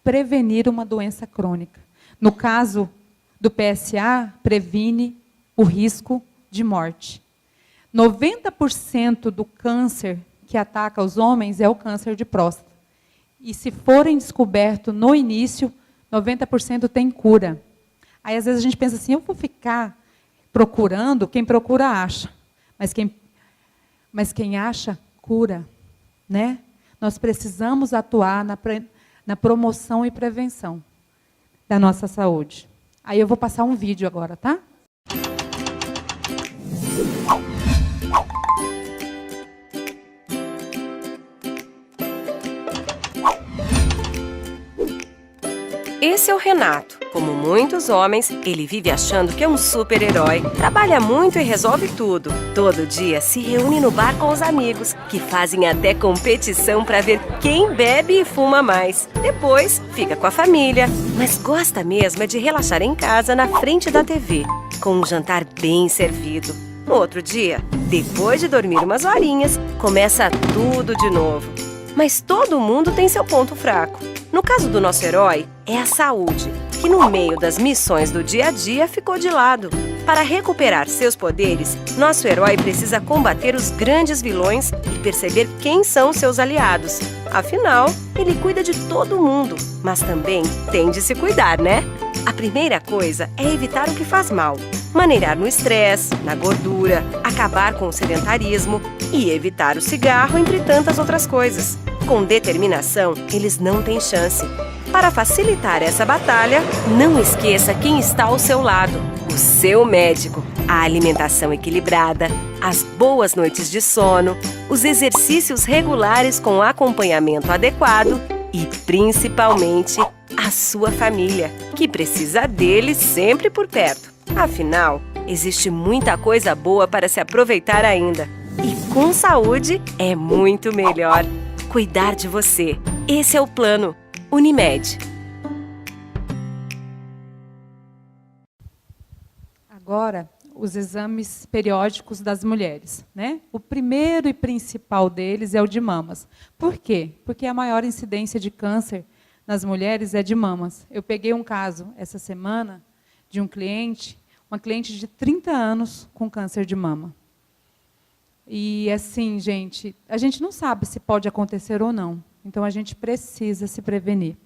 prevenir uma doença crônica. No caso do PSA, previne o risco de morte. 90% do câncer que ataca os homens é o câncer de próstata. E se forem descobertos no início, 90% tem cura. Aí, às vezes, a gente pensa assim, eu vou ficar procurando, quem procura acha. Mas quem acha, cura, né? Nós precisamos atuar na promoção e prevenção da nossa saúde. Aí eu vou passar um vídeo agora, tá? Esse é o Renato. Como muitos homens, ele vive achando que é um super-herói. Trabalha muito e resolve tudo. Todo dia se reúne no bar com os amigos, que fazem até competição para ver quem bebe e fuma mais. Depois, fica com a família. Mas gosta mesmo é de relaxar em casa na frente da TV, com um jantar bem servido. No outro dia, depois de dormir umas horinhas, começa tudo de novo. Mas todo mundo tem seu ponto fraco. No caso do nosso herói, é a saúde, que no meio das missões do dia a dia ficou de lado. Para recuperar seus poderes, nosso herói precisa combater os grandes vilões e perceber quem são seus aliados. Afinal, ele cuida de todo mundo, mas também tem de se cuidar, né? A primeira coisa é evitar o que faz mal. Maneirar no estresse, na gordura, acabar com o sedentarismo e evitar o cigarro, entre tantas outras coisas. Com determinação, eles não têm chance. Para facilitar essa batalha, não esqueça quem está ao seu lado, o seu médico. A alimentação equilibrada, as boas noites de sono, os exercícios regulares com acompanhamento adequado e, principalmente, a sua família, que precisa dele sempre por perto. Afinal, existe muita coisa boa para se aproveitar ainda. E com saúde é muito melhor. Cuidar de você. Esse é o plano Unimed. Agora, os exames periódicos das mulheres, né? O primeiro e principal deles é o de mamas. Por quê? Porque a maior incidência de câncer nas mulheres é de mamas. Eu peguei um caso essa semana de uma cliente de 30 anos com câncer de mama. E assim, gente, a gente não sabe se pode acontecer ou não. Então, a gente precisa se prevenir.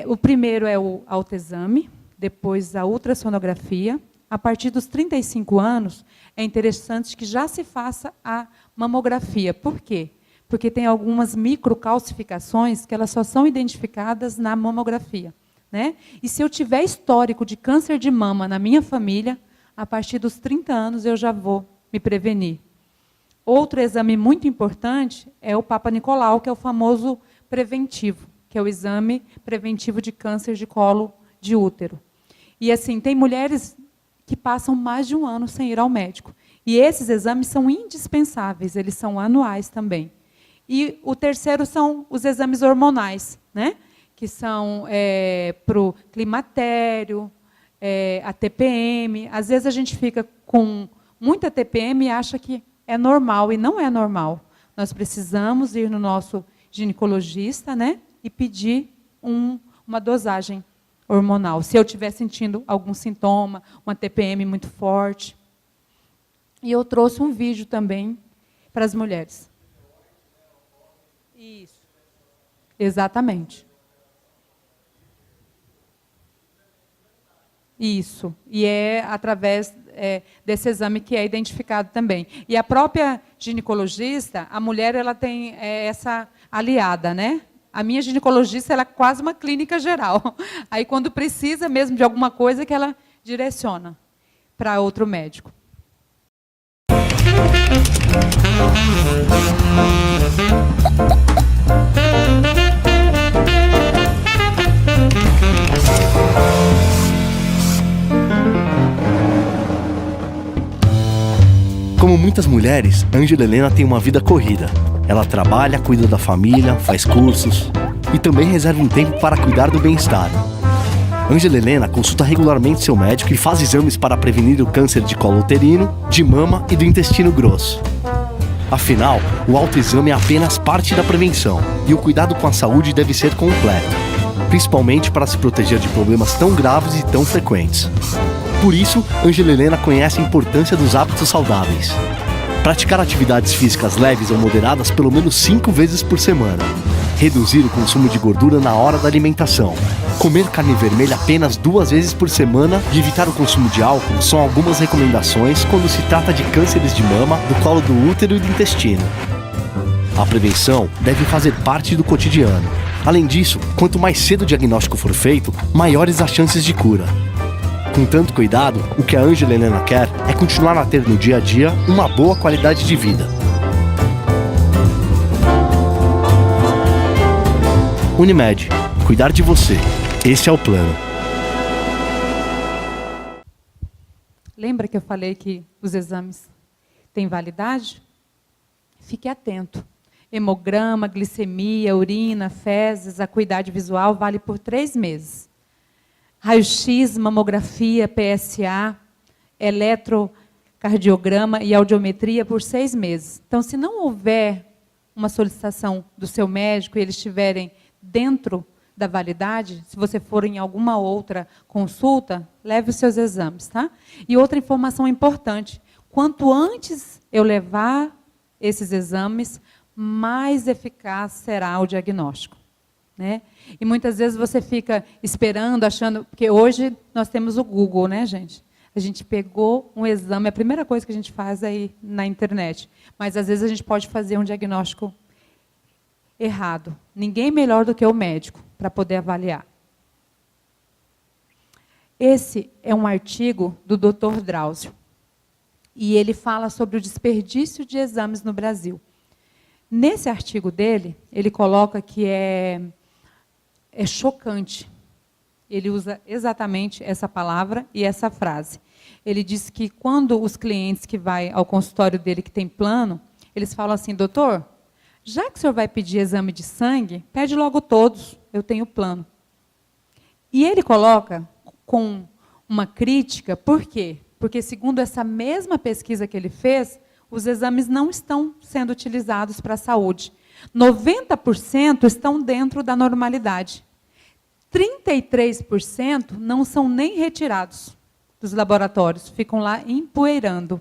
O primeiro é o autoexame, depois a ultrassonografia. A partir dos 35 anos, é interessante que já se faça a mamografia. Por quê? Porque tem algumas microcalcificações que elas só são identificadas na mamografia, né? E se eu tiver histórico de câncer de mama na minha família, a partir dos 30 anos eu já vou me prevenir. Outro exame muito importante é o Papa Nicolau, que é o famoso preventivo, que é o exame preventivo de câncer de colo de útero. E assim, tem mulheres que passam mais de um ano sem ir ao médico. E esses exames são indispensáveis, eles são anuais também. E o terceiro são os exames hormonais, né? Que são para o climatério, a TPM. Às vezes a gente fica com muita TPM e acha que é normal, e não é normal. Nós precisamos ir no nosso ginecologista, né, e pedir uma dosagem hormonal. Se eu estiver sentindo algum sintoma, uma TPM muito forte. E eu trouxe um vídeo também para as mulheres. Isso. Exatamente. Isso. E é através desse exame que é identificado também. E a própria ginecologista, a mulher, ela tem essa aliada, né? A minha ginecologista, ela é quase uma clínica geral. Aí, quando precisa mesmo de alguma coisa, que ela direciona para outro médico. Como muitas mulheres, Ângela Helena tem uma vida corrida. Ela trabalha, cuida da família, faz cursos e também reserva um tempo para cuidar do bem-estar. Ângela Helena consulta regularmente seu médico e faz exames para prevenir o câncer de colo uterino, de mama e do intestino grosso. Afinal, o autoexame é apenas parte da prevenção e o cuidado com a saúde deve ser completo, principalmente para se proteger de problemas tão graves e tão frequentes. Por isso, Ângela Helena conhece a importância dos hábitos saudáveis. Praticar atividades físicas leves ou moderadas pelo menos 5 vezes por semana. Reduzir o consumo de gordura na hora da alimentação. Comer carne vermelha apenas 2 vezes por semana e evitar o consumo de álcool são algumas recomendações quando se trata de cânceres de mama, do colo do útero e do intestino. A prevenção deve fazer parte do cotidiano. Além disso, quanto mais cedo o diagnóstico for feito, maiores as chances de cura. Com tanto cuidado, o que a Ângela Helena quer é continuar a ter no dia a dia uma boa qualidade de vida. Unimed, cuidar de você. Esse é o plano. Lembra que eu falei que os exames têm validade? Fique atento. Hemograma, glicemia, urina, fezes, acuidade visual vale por 3 meses. Raio-X, mamografia, PSA, eletrocardiograma e audiometria por 6 meses. Então, se não houver uma solicitação do seu médico e eles estiverem dentro da validade, se você for em alguma outra consulta, leve os seus exames, tá? E outra informação importante, quanto antes eu levar esses exames, mais eficaz será o diagnóstico, né? E muitas vezes você fica esperando, achando... Porque hoje nós temos o Google, né, gente? A gente pegou um exame, a primeira coisa que a gente faz é ir na internet. Mas, às vezes, a gente pode fazer um diagnóstico errado. Ninguém melhor do que o médico para poder avaliar. Esse é um artigo do Dr. Drauzio. E ele fala sobre o desperdício de exames no Brasil. Nesse artigo dele, ele coloca que é chocante. Ele usa exatamente essa palavra e essa frase. Ele diz que quando os clientes que vão ao consultório dele, que tem plano, eles falam assim, doutor, já que o senhor vai pedir exame de sangue, pede logo todos, eu tenho plano. E ele coloca com uma crítica, por quê? Porque, segundo essa mesma pesquisa que ele fez, os exames não estão sendo utilizados para a saúde. 90% estão dentro da normalidade. 33% não são nem retirados dos laboratórios, ficam lá empoeirando.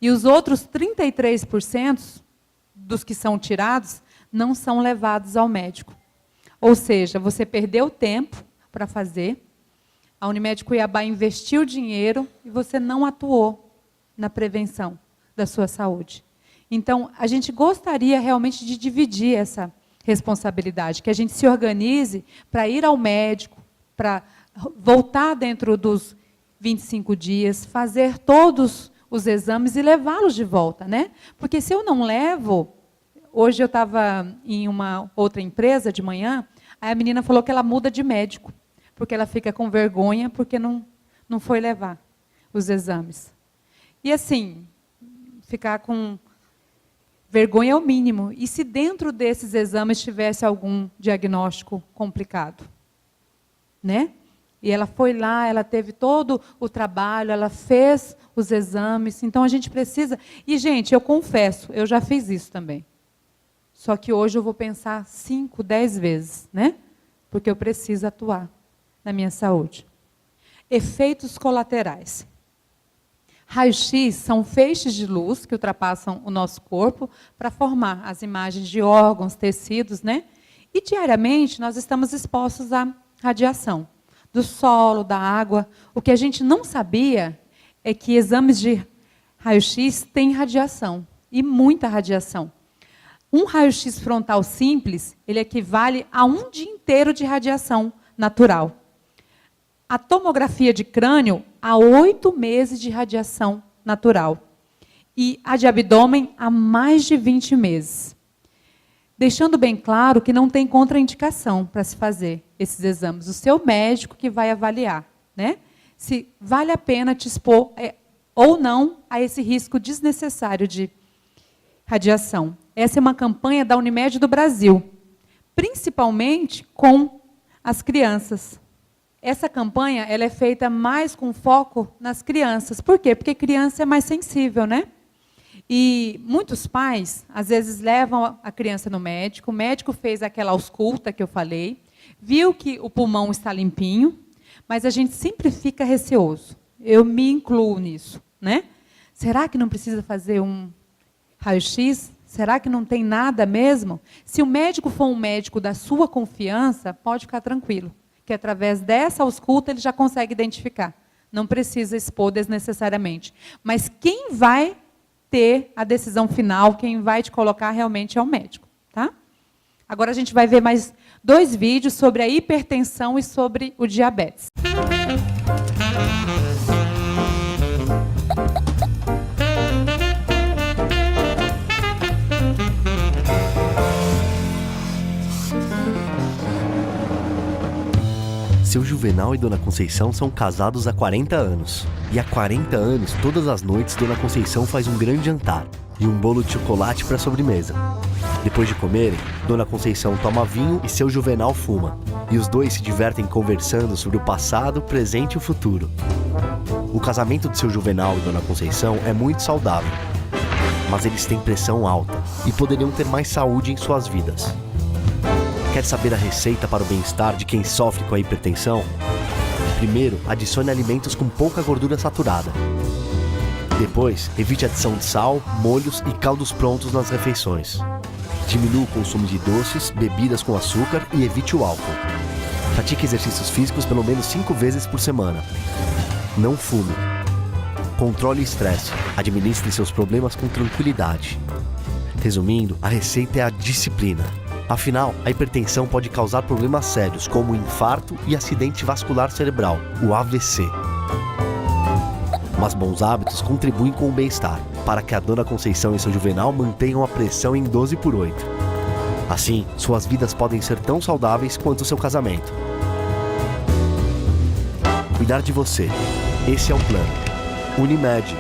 E os outros 33% dos que são tirados não são levados ao médico. Ou seja, você perdeu tempo para fazer, a Unimed Cuiabá investiu dinheiro e você não atuou na prevenção da sua saúde. Então, a gente gostaria realmente de dividir essa responsabilidade, que a gente se organize para ir ao médico, para voltar dentro dos 25 dias, fazer todos os exames e levá-los de volta, né? Porque se eu não levo... Hoje eu estava em uma outra empresa de manhã, aí a menina falou que ela muda de médico, porque ela fica com vergonha porque não foi levar os exames. E assim, ficar com vergonha é o mínimo. E se dentro desses exames tivesse algum diagnóstico complicado? Né? E ela foi lá, ela teve todo o trabalho, ela fez os exames. Então, a gente precisa... E, gente, eu confesso, eu já fiz isso também. Só que hoje eu vou pensar 5, 10 vezes, né? Porque eu preciso atuar na minha saúde. Efeitos colaterais. Raio-X são feixes de luz que ultrapassam o nosso corpo para formar as imagens de órgãos, tecidos, né? E diariamente nós estamos expostos à radiação do solo, da água. O que a gente não sabia é que exames de raio-x têm radiação, e muita radiação. Um raio-x frontal simples, ele equivale a um dia inteiro de radiação natural. A tomografia de crânio, a 8 meses de radiação natural. E a de abdômen, a mais de 20 meses. Deixando bem claro que não tem contraindicação para se fazer esses exames. O seu médico que vai avaliar, né? Se vale a pena te expor ou não a esse risco desnecessário de radiação. Essa é uma campanha da Unimed do Brasil, principalmente com as crianças. Essa campanha ela é feita mais com foco nas crianças. Por quê? Porque criança é mais sensível, né? E muitos pais, às vezes, levam a criança no médico, o médico fez aquela ausculta que eu falei, viu que o pulmão está limpinho, mas a gente sempre fica receoso. Eu me incluo nisso, né? Será que não precisa fazer um raio-x? Será que não tem nada mesmo? Se o médico for um médico da sua confiança, pode ficar tranquilo, que através dessa ausculta ele já consegue identificar. Não precisa expor desnecessariamente. Mas quem vai ter a decisão final, quem vai te colocar realmente é o médico. Tá? Agora a gente vai ver mais 2 vídeos sobre a hipertensão e sobre o diabetes. Seu Juvenal e Dona Conceição são casados há 40 anos. E há 40 anos, todas as noites, Dona Conceição faz um grande jantar e um bolo de chocolate para a sobremesa. Depois de comerem, Dona Conceição toma vinho e seu Juvenal fuma. E os dois se divertem conversando sobre o passado, presente e o futuro. O casamento de seu Juvenal e Dona Conceição é muito saudável. Mas eles têm pressão alta e poderiam ter mais saúde em suas vidas. Quer saber a receita para o bem-estar de quem sofre com a hipertensão? Primeiro, adicione alimentos com pouca gordura saturada. Depois, evite a adição de sal, molhos e caldos prontos nas refeições. Diminua o consumo de doces, bebidas com açúcar e evite o álcool. Pratique exercícios físicos pelo menos 5 vezes por semana. Não fume. Controle o estresse. Administre seus problemas com tranquilidade. Resumindo, a receita é a disciplina. Afinal, a hipertensão pode causar problemas sérios, como infarto e acidente vascular cerebral, o AVC. Mas bons hábitos contribuem com o bem-estar, para que a dona Conceição e seu Juvenal mantenham a pressão em 12/8. Assim, suas vidas podem ser tão saudáveis quanto o seu casamento. Cuidar de você. Esse é o plano. Unimed.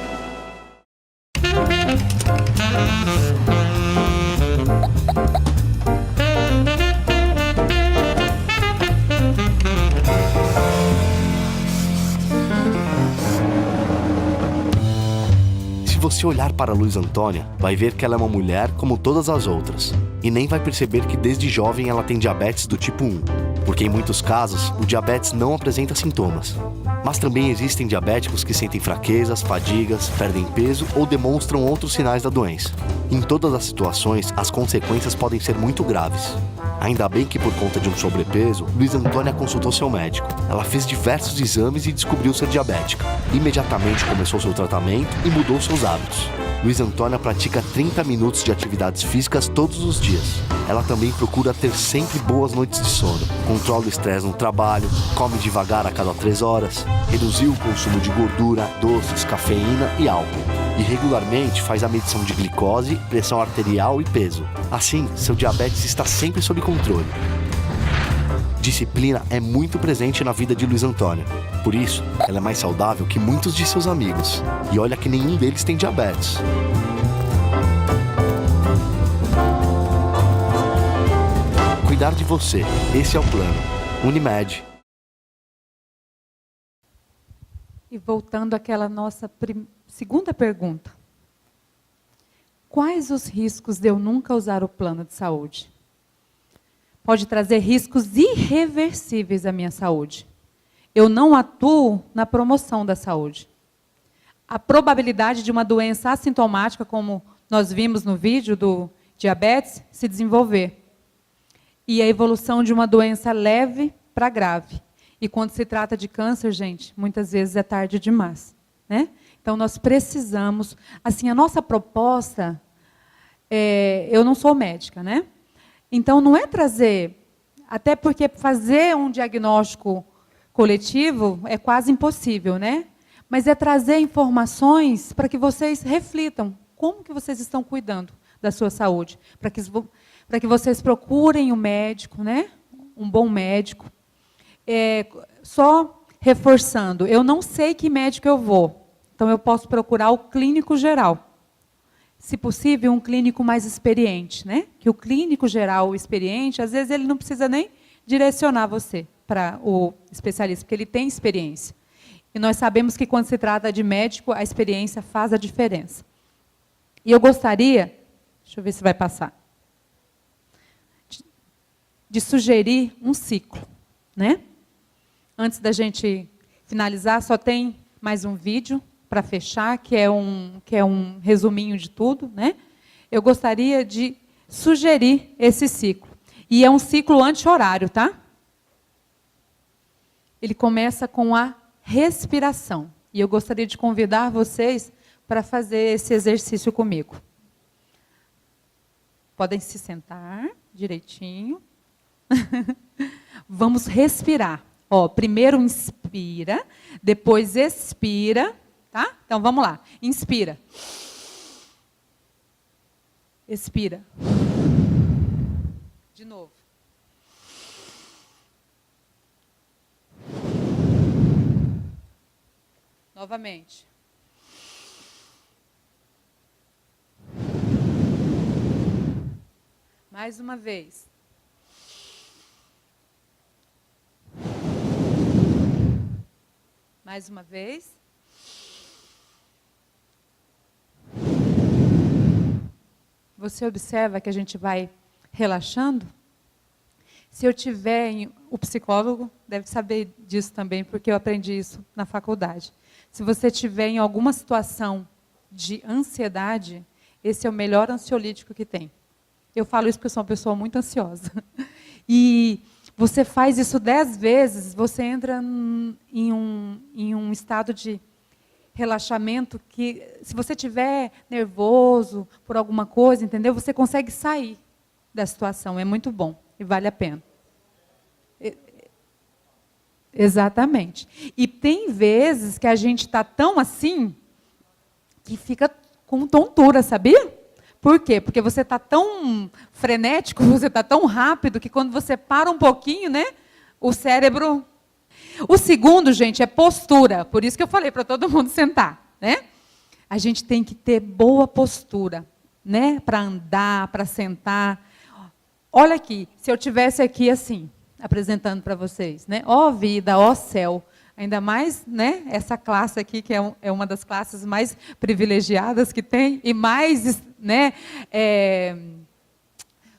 Se você olhar para a Luiz Antônia, vai ver que ela é uma mulher como todas as outras. E nem vai perceber que desde jovem ela tem diabetes do tipo 1, porque em muitos casos o diabetes não apresenta sintomas. Mas também existem diabéticos que sentem fraquezas, fadigas, perdem peso ou demonstram outros sinais da doença. Em todas as situações, as consequências podem ser muito graves. Ainda bem que por conta de um sobrepeso, Luiz Antônia consultou seu médico. Ela fez diversos exames e descobriu ser diabética. Imediatamente começou seu tratamento e mudou seus hábitos. Luiz Antônia pratica 30 minutos de atividades físicas todos os dias. Ela também procura ter sempre boas noites de sono, controla o estresse no trabalho, come devagar a cada 3 horas, reduziu o consumo de gordura, doces, cafeína e álcool. E regularmente faz a medição de glicose, pressão arterial e peso. Assim, seu diabetes está sempre sob controle. Disciplina é muito presente na vida de Luiz Antônia. Por isso, ela é mais saudável que muitos de seus amigos. E olha que nenhum deles tem diabetes. Cuidar de você. Esse é o plano. Unimed. E voltando àquela nossa segunda pergunta. Quais os riscos de eu nunca usar o plano de saúde? Pode trazer riscos irreversíveis à minha saúde. Eu não atuo na promoção da saúde. A probabilidade de uma doença assintomática, como nós vimos no vídeo do diabetes, se desenvolver. E a evolução de uma doença leve para grave. E quando se trata de câncer, gente, muitas vezes é tarde demais, né? Então, nós precisamos... Assim, a nossa proposta... eu não sou médica, né? Então, não é trazer... Até porque fazer um diagnóstico coletivo é quase impossível, né? Mas é trazer informações para que vocês reflitam como que vocês estão cuidando da sua saúde. Para que vocês procurem um médico, né? Um bom médico. Só reforçando, eu não sei que médico eu vou. Então, eu posso procurar o clínico geral. Se possível, um clínico mais experiente, né? Que o clínico geral experiente, às vezes ele não precisa nem direcionar você para o especialista, porque ele tem experiência. E nós sabemos que quando se trata de médico, a experiência faz a diferença. E eu gostaria, deixa eu ver se vai passar, de sugerir um ciclo, né? Antes da gente finalizar, só tem mais um vídeo para fechar, que é um resuminho de tudo, né? Eu gostaria de sugerir esse ciclo. E é um ciclo anti-horário, tá? Ele começa com a respiração. E eu gostaria de convidar vocês para fazer esse exercício comigo. Podem se sentar direitinho. Vamos respirar. Ó, primeiro inspira, depois expira. Tá? Então, vamos lá. Inspira. Expira. De novo. Novamente. Mais uma vez. Mais uma vez. Você observa que a gente vai relaxando? Se eu tiver, o psicólogo deve saber disso também, porque eu aprendi isso na faculdade. Se você tiver em alguma situação de ansiedade, esse é o melhor ansiolítico que tem. Eu falo isso porque eu sou uma pessoa muito ansiosa. E você faz isso 10 vezes, você entra em um estado de relaxamento que, se você estiver nervoso por alguma coisa, entendeu? Você consegue sair da situação. É muito bom e vale a pena. Exatamente. E tem vezes que a gente está tão assim que fica com tontura, sabia? Por quê? Porque você está tão frenético, você está tão rápido, que quando você para um pouquinho, né, o cérebro... O segundo, gente, é postura. Por isso que eu falei para todo mundo sentar, né? A gente tem que ter boa postura, né? Para andar, para sentar. Olha aqui, se eu tivesse aqui assim, apresentando para vocês, né? Ó vida, ó céu. Ainda mais, né? Essa classe aqui, que é uma das classes mais privilegiadas que tem, e mais, né?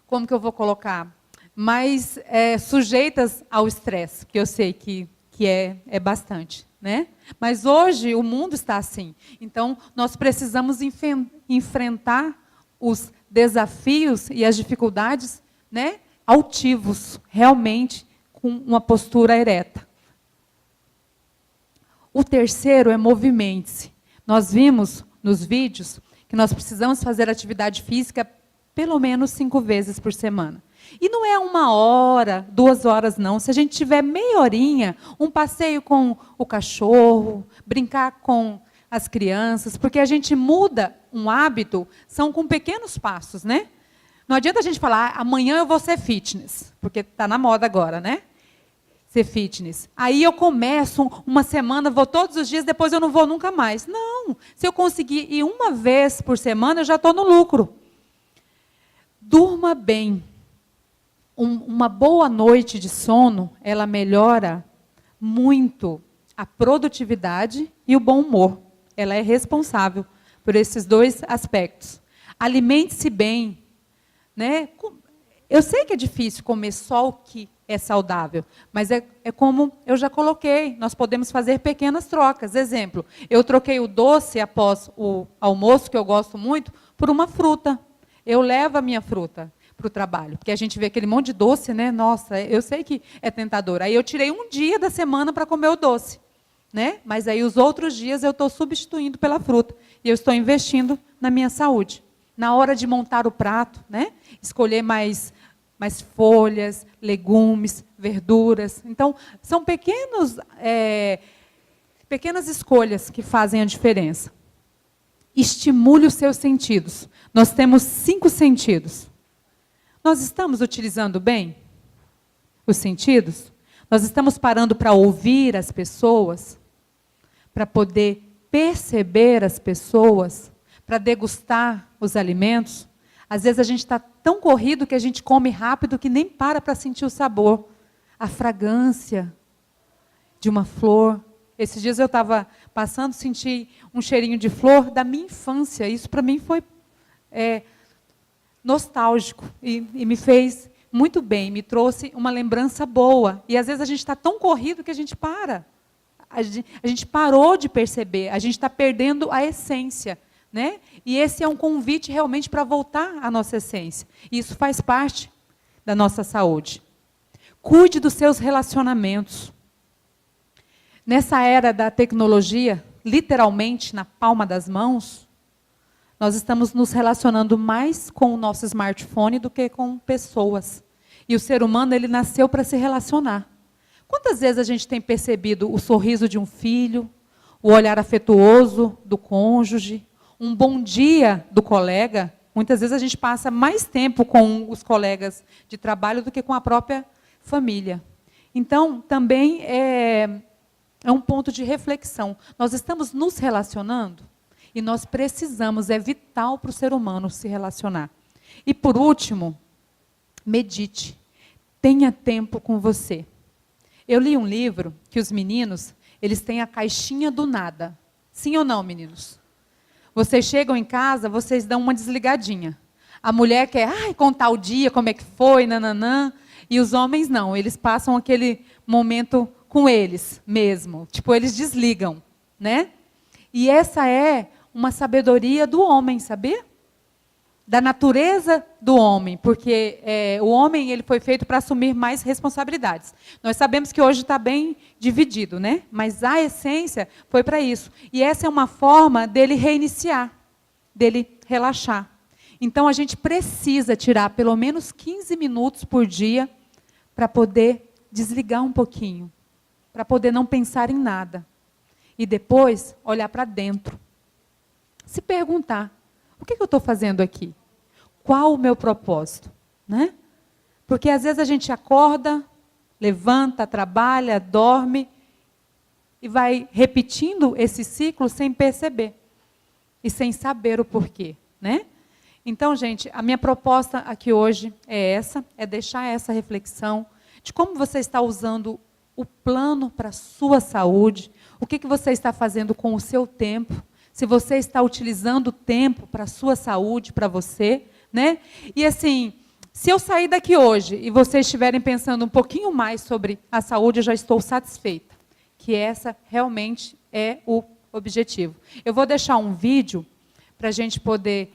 Como que eu vou colocar? Mais sujeitas ao estresse, que eu sei que é bastante, né? Mas hoje o mundo está assim. Então, nós precisamos enfrentar os desafios e as dificuldades, né, altivos, realmente, com uma postura ereta. O terceiro é movimente-se. Nós vimos nos vídeos que nós precisamos fazer atividade física pelo menos 5 vezes por semana. E não é 1 hora, 2 horas, não. Se a gente tiver meia horinha, um passeio com o cachorro, brincar com as crianças, porque a gente muda um hábito, são com pequenos passos, né? Não adianta a gente falar, amanhã eu vou ser fitness, porque está na moda agora, né? Ser fitness. Aí eu começo uma semana, vou todos os dias, depois eu não vou nunca mais. Não, se eu conseguir ir 1 vez por semana, eu já estou no lucro. Durma bem. Uma boa noite de sono, ela melhora muito a produtividade e o bom humor. Ela é responsável por esses 2 aspectos. Alimente-se bem, né? Eu sei que é difícil comer só o que é saudável, mas é como eu já coloquei, nós podemos fazer pequenas trocas. Exemplo, eu troquei o doce após o almoço, que eu gosto muito, por uma fruta. Eu levo a minha fruta para o trabalho, porque a gente vê aquele monte de doce, né? Nossa, eu sei que é tentador. Aí eu tirei um dia da semana para comer o doce, né? Mas aí os outros dias eu estou substituindo pela fruta e eu estou investindo na minha saúde. Na hora de montar o prato, né? Escolher mais folhas, legumes, verduras. Então, são pequenas escolhas que fazem a diferença. Estimule os seus sentidos. Nós temos 5 sentidos. Nós estamos utilizando bem os sentidos? Nós estamos parando para ouvir as pessoas? Para poder perceber as pessoas? Para degustar os alimentos? Às vezes a gente está tão corrido que a gente come rápido que nem para sentir o sabor. A fragrância de uma flor. Esses dias eu estava passando, senti um cheirinho de flor da minha infância. Isso para mim foi nostálgico e me fez muito bem, me trouxe uma lembrança boa. E às vezes a gente está tão corrido que a gente para. A gente parou de perceber, a gente está perdendo a essência, né? E esse é um convite realmente para voltar à nossa essência. E isso faz parte da nossa saúde. Cuide dos seus relacionamentos. Nessa era da tecnologia, literalmente na palma das mãos, nós estamos nos relacionando mais com o nosso smartphone do que com pessoas. E o ser humano, ele nasceu para se relacionar. Quantas vezes a gente tem percebido o sorriso de um filho, o olhar afetuoso do cônjuge, um bom dia do colega? Muitas vezes a gente passa mais tempo com os colegas de trabalho do que com a própria família. Então, também é um ponto de reflexão. Nós estamos nos relacionando? E nós precisamos, é vital para o ser humano se relacionar. E por último, medite. Tenha tempo com você. Eu li um livro que os meninos, eles têm a caixinha do nada. Sim ou não, meninos? Vocês chegam em casa, vocês dão uma desligadinha. A mulher quer contar o dia, como é que foi, nananã. E os homens não, eles passam aquele momento com eles mesmo. Tipo, eles desligam, né? E essa é uma sabedoria do homem, sabia? da natureza do homem, porque o homem ele foi feito para assumir mais responsabilidades. Nós sabemos que hoje está bem dividido, né? Mas a essência foi para isso. E essa é uma forma dele reiniciar, dele relaxar. Então, a gente precisa tirar pelo menos 15 minutos por dia para poder desligar um pouquinho, para poder não pensar em nada. E depois, olhar para dentro. Se perguntar, o que eu estou fazendo aqui? Qual o meu propósito? Né? Porque, às vezes, a gente acorda, levanta, trabalha, dorme, e vai repetindo esse ciclo sem perceber. E sem saber o porquê. Né? Então, gente, a minha proposta aqui hoje é essa, é deixar essa reflexão de como você está usando o plano para a sua saúde, o que você está fazendo com o seu tempo, se você está utilizando o tempo para a sua saúde, para você, né? E assim, se eu sair daqui hoje e vocês estiverem pensando um pouquinho mais sobre a saúde, eu já estou satisfeita, que essa realmente é o objetivo. Eu vou deixar um vídeo para a gente poder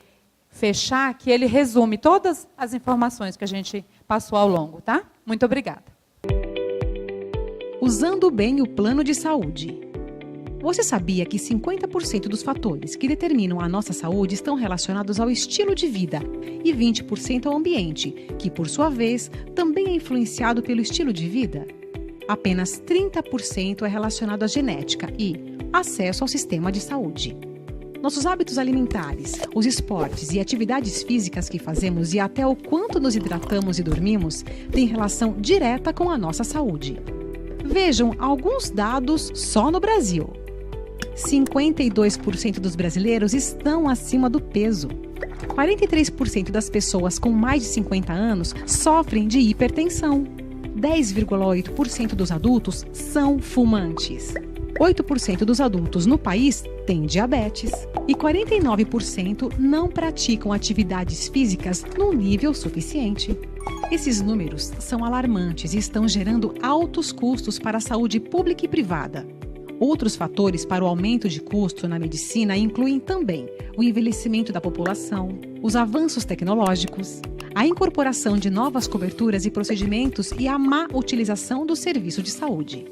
fechar, que ele resume todas as informações que a gente passou ao longo, tá? Muito obrigada. Usando bem o plano de saúde. Você sabia que 50% dos fatores que determinam a nossa saúde estão relacionados ao estilo de vida e 20% ao ambiente, que, por sua vez, também é influenciado pelo estilo de vida? Apenas 30% é relacionado à genética e acesso ao sistema de saúde. Nossos hábitos alimentares, os esportes e atividades físicas que fazemos e até o quanto nos hidratamos e dormimos têm relação direta com a nossa saúde. Vejam alguns dados só no Brasil. 52% dos brasileiros estão acima do peso. 43% das pessoas com mais de 50 anos sofrem de hipertensão. 10,8% dos adultos são fumantes. 8% dos adultos no país têm diabetes. E 49% não praticam atividades físicas num nível suficiente. Esses números são alarmantes e estão gerando altos custos para a saúde pública e privada. Outros fatores para o aumento de custo na medicina incluem também o envelhecimento da população, os avanços tecnológicos, a incorporação de novas coberturas e procedimentos e a má utilização do serviço de saúde.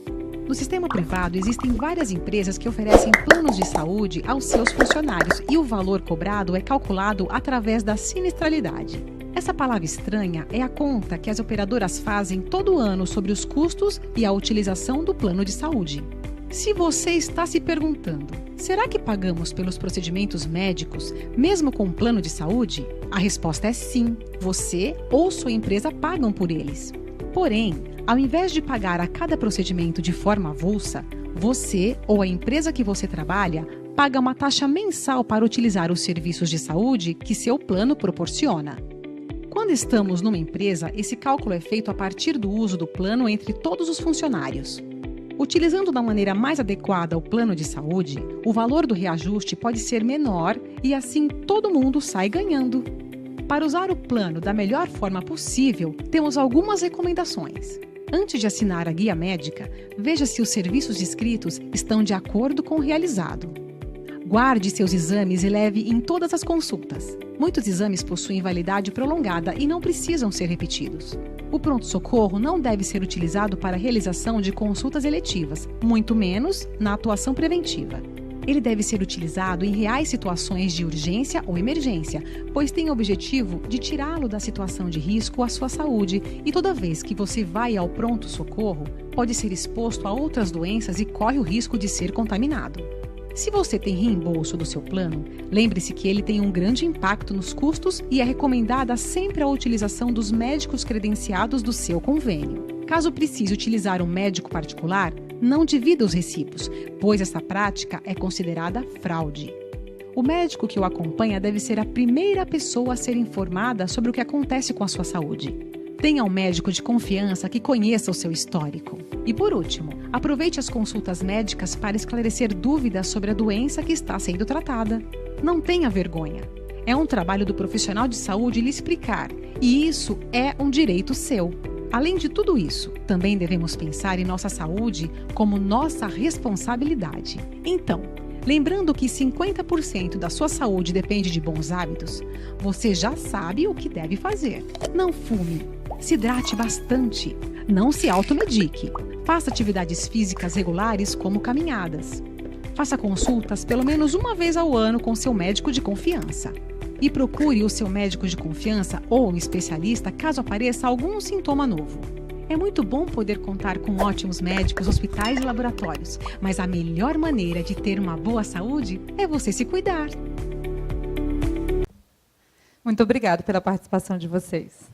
No sistema privado, existem várias empresas que oferecem planos de saúde aos seus funcionários e o valor cobrado é calculado através da sinistralidade. Essa palavra estranha é a conta que as operadoras fazem todo ano sobre os custos e a utilização do plano de saúde. Se você está se perguntando, será que pagamos pelos procedimentos médicos, mesmo com plano de saúde? A resposta é sim, você ou sua empresa pagam por eles. Porém, ao invés de pagar a cada procedimento de forma avulsa, você ou a empresa que você trabalha paga uma taxa mensal para utilizar os serviços de saúde que seu plano proporciona. Quando estamos numa empresa, esse cálculo é feito a partir do uso do plano entre todos os funcionários. Utilizando da maneira mais adequada o plano de saúde, o valor do reajuste pode ser menor e assim todo mundo sai ganhando. Para usar o plano da melhor forma possível, temos algumas recomendações. Antes de assinar a guia médica, veja se os serviços descritos estão de acordo com o realizado. Guarde seus exames e leve em todas as consultas. Muitos exames possuem validade prolongada e não precisam ser repetidos. O pronto-socorro não deve ser utilizado para a realização de consultas eletivas, muito menos na atuação preventiva. Ele deve ser utilizado em reais situações de urgência ou emergência, pois tem o objetivo de tirá-lo da situação de risco à sua saúde e toda vez que você vai ao pronto-socorro, pode ser exposto a outras doenças e corre o risco de ser contaminado. Se você tem reembolso do seu plano, lembre-se que ele tem um grande impacto nos custos e é recomendada sempre a utilização dos médicos credenciados do seu convênio. Caso precise utilizar um médico particular, não divida os recibos, pois essa prática é considerada fraude. O médico que o acompanha deve ser a primeira pessoa a ser informada sobre o que acontece com a sua saúde. Tenha um médico de confiança que conheça o seu histórico. E por último, aproveite as consultas médicas para esclarecer dúvidas sobre a doença que está sendo tratada. Não tenha vergonha. É um trabalho do profissional de saúde lhe explicar, e isso é um direito seu. Além de tudo isso, também devemos pensar em nossa saúde como nossa responsabilidade. Então, Lembrando que 50% da sua saúde depende de bons hábitos, você já sabe o que deve fazer. Não fume, se hidrate bastante, não se automedique, faça atividades físicas regulares como caminhadas. Faça consultas pelo menos uma vez ao ano com seu médico de confiança. E procure o seu médico de confiança ou um especialista caso apareça algum sintoma novo. É muito bom poder contar com ótimos médicos, hospitais e laboratórios, mas a melhor maneira de ter uma boa saúde é você se cuidar. Muito obrigada pela participação de vocês.